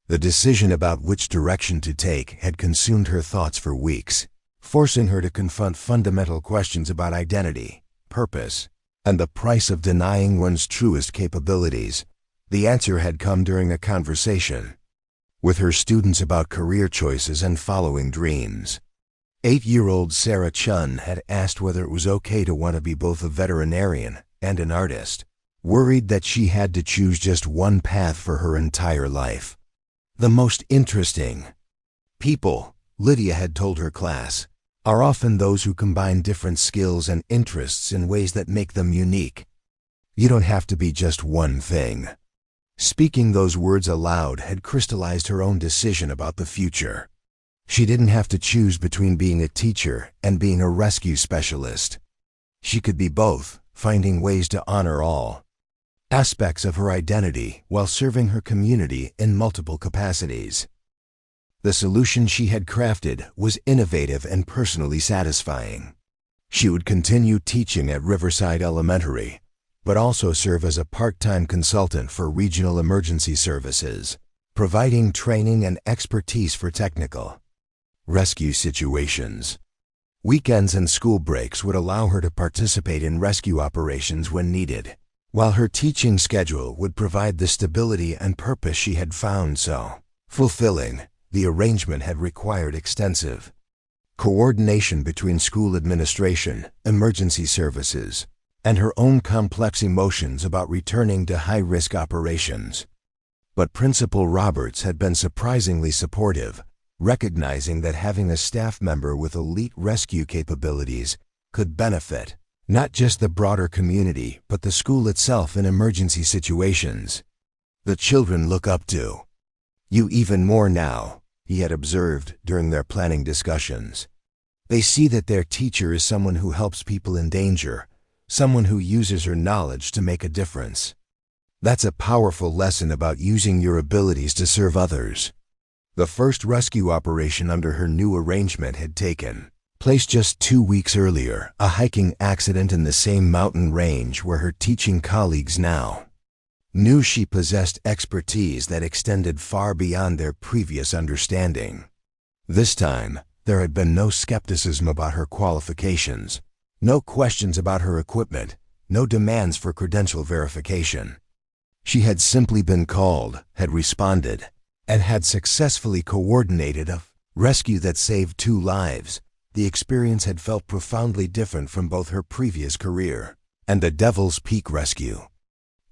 S1: The decision about which direction to take had consumed her thoughts for weeks, forcing her to confront fundamental questions about identity, purpose, and the price of denying one's truest capabilities. The answer had come during a conversation with her students about career choices and following dreams. 8-year-old Sarah Chun had asked whether it was okay to want to be both a veterinarian and an artist, worried that she had to choose just one path for her entire life. The most interesting people, Lydia had told her class, are often those who combine different skills and interests in ways that make them unique. You don't have to be just one thing. Speaking those words aloud had crystallized her own decision about the future. She didn't have to choose between being a teacher and being a rescue specialist. She could be both, finding ways to honor all aspects of her identity while serving her community in multiple capacities. The solution she had crafted was innovative and personally satisfying. She would continue teaching at Riverside Elementary, but also serve as a part-time consultant for regional emergency services, providing training and expertise for technical rescue situations. Weekends and school breaks would allow her to participate in rescue operations when needed, while her teaching schedule would provide the stability and purpose she had found so fulfilling. The arrangement had required extensive coordination between school administration, emergency services, and her own complex emotions about returning to high-risk operations. But Principal Roberts had been surprisingly supportive, recognizing that having a staff member with elite rescue capabilities could benefit not just the broader community but the school itself in emergency situations. The children look up to you even more now, he had observed during their planning discussions. They see that their teacher is someone who helps people in danger, someone who uses her knowledge to make a difference. That's a powerful lesson about using your abilities to serve others. The first rescue operation under her new arrangement had taken place just 2 weeks earlier, a hiking accident in the same mountain range where her teaching colleagues now knew she possessed expertise that extended far beyond their previous understanding. This time, there had been no skepticism about her qualifications, no questions about her equipment, no demands for credential verification. She had simply been called, had responded, and had successfully coordinated a rescue that saved 2 lives. The experience had felt profoundly different from both her previous career and the Devil's Peak rescue.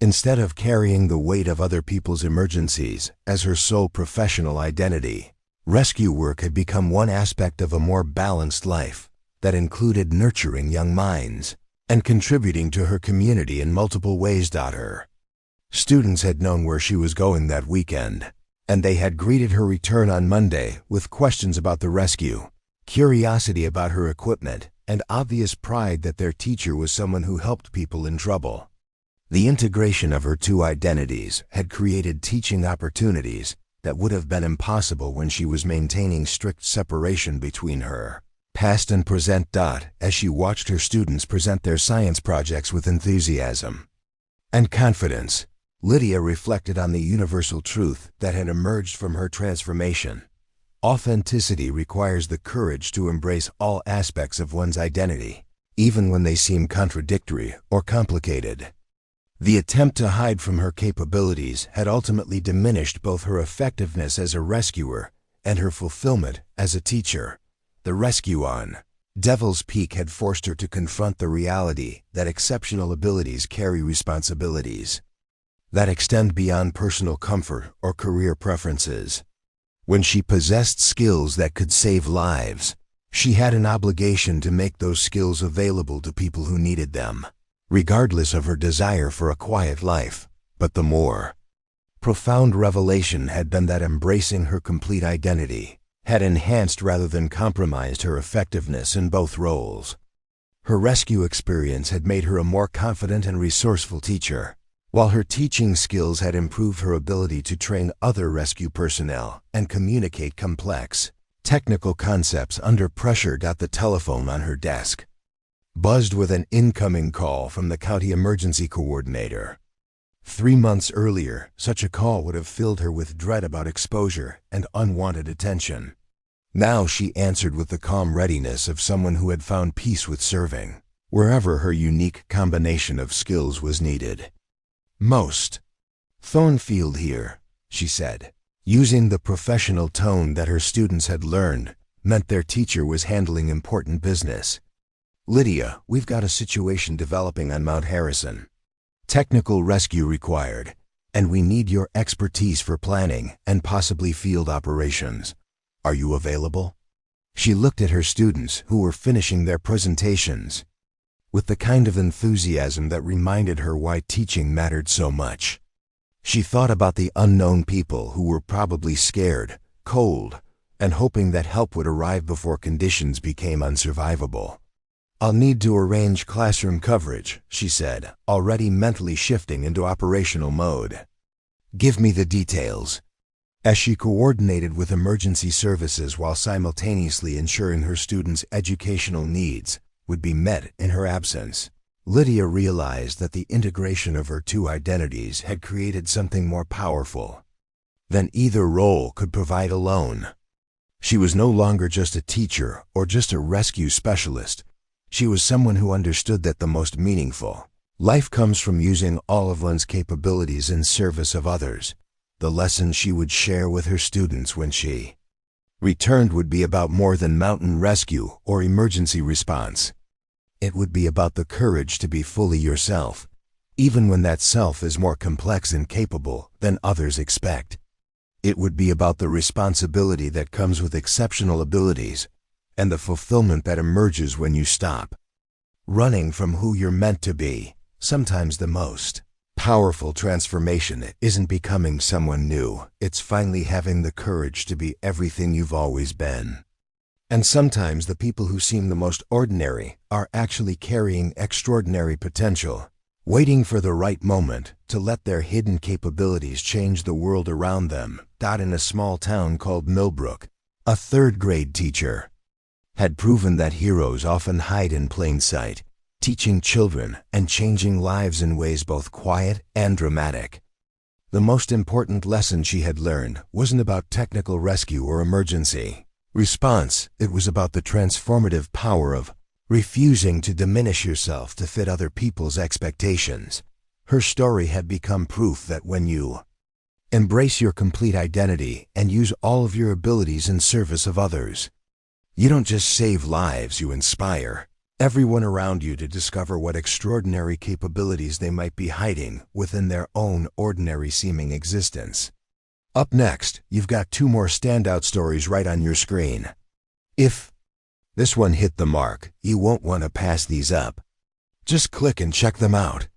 S1: Instead of carrying the weight of other people's emergencies as her sole professional identity, rescue work had become one aspect of a more balanced life that included nurturing young minds and contributing to her community in multiple ways. Her students had known where she was going that weekend, and they had greeted her return on Monday with questions about the rescue, curiosity about her equipment, and obvious pride that their teacher was someone who helped people in trouble. The integration of her 2 identities had created teaching opportunities that would have been impossible when she was maintaining strict separation between her past and present. As she watched her students present their science projects with enthusiasm and confidence, Lydia reflected on the universal truth that had emerged from her transformation. Authenticity requires the courage to embrace all aspects of one's identity, even when they seem contradictory or complicated. The attempt to hide from her capabilities had ultimately diminished both her effectiveness as a rescuer and her fulfillment as a teacher. The rescue on Devil's Peak had forced her to confront the reality that exceptional abilities carry responsibilities that extend beyond personal comfort or career preferences. When she possessed skills that could save lives, she had an obligation to make those skills available to people who needed them, regardless of her desire for a quiet life. But the more profound revelation had been that embracing her complete identity had enhanced rather than compromised her effectiveness in both roles. Her rescue experience had made her a more confident and resourceful teacher, while her teaching skills had improved her ability to train other rescue personnel and communicate complex, technical concepts under pressure. The telephone on her desk buzzed with an incoming call from the county emergency coordinator. 3 months earlier, such a call would have filled her with dread about exposure and unwanted attention. Now she answered with the calm readiness of someone who had found peace with serving, wherever her unique combination of skills was needed most. "Thornfield here," she said, using the professional tone that her students had learned meant their teacher was handling important business. "Lydia, we've got a situation developing on Mount Harrison. Technical rescue required, and we need your expertise for planning and possibly field operations. Are you available?" She looked at her students who were finishing their presentations with the kind of enthusiasm that reminded her why teaching mattered so much. She thought about the unknown people who were probably scared, cold, and hoping that help would arrive before conditions became unsurvivable. "I'll need to arrange classroom coverage," she said, already mentally shifting into operational mode. "Give me the details." As she coordinated with emergency services while simultaneously ensuring her students' educational needs would be met in her absence, Lydia realized that the integration of her 2 identities had created something more powerful than either role could provide alone. She was no longer just a teacher or just a rescue specialist. She was someone who understood that the most meaningful, Life comes from using all of one's capabilities in service of others. The lesson she would share with her students when she returned would be about more than mountain rescue or emergency response. It would be about the courage to be fully yourself, even when that self is more complex and capable than others expect. It would be about the responsibility that comes with exceptional abilities and the fulfillment that emerges when you stop running from who you're meant to be. Sometimes the most powerful transformation isn't becoming someone new. It's finally having the courage to be everything you've always been. And sometimes the people who seem the most ordinary are actually carrying extraordinary potential, waiting for the right moment to let their hidden capabilities change the world around them. In a small town called Millbrook, a third-grade teacher had proven that heroes often hide in plain sight, teaching children and changing lives in ways both quiet and dramatic. The most important lesson she had learned wasn't about technical rescue or emergency response. It was about the transformative power of refusing to diminish yourself to fit other people's expectations. Her story had become proof that when you embrace your complete identity and use all of your abilities in service of others, you don't just save lives, you inspire everyone around you to discover what extraordinary capabilities they might be hiding within their own ordinary-seeming existence. Up next, you've got 2 more standout stories right on your screen. If this one hit the mark, you won't want to pass these up. Just click and check them out.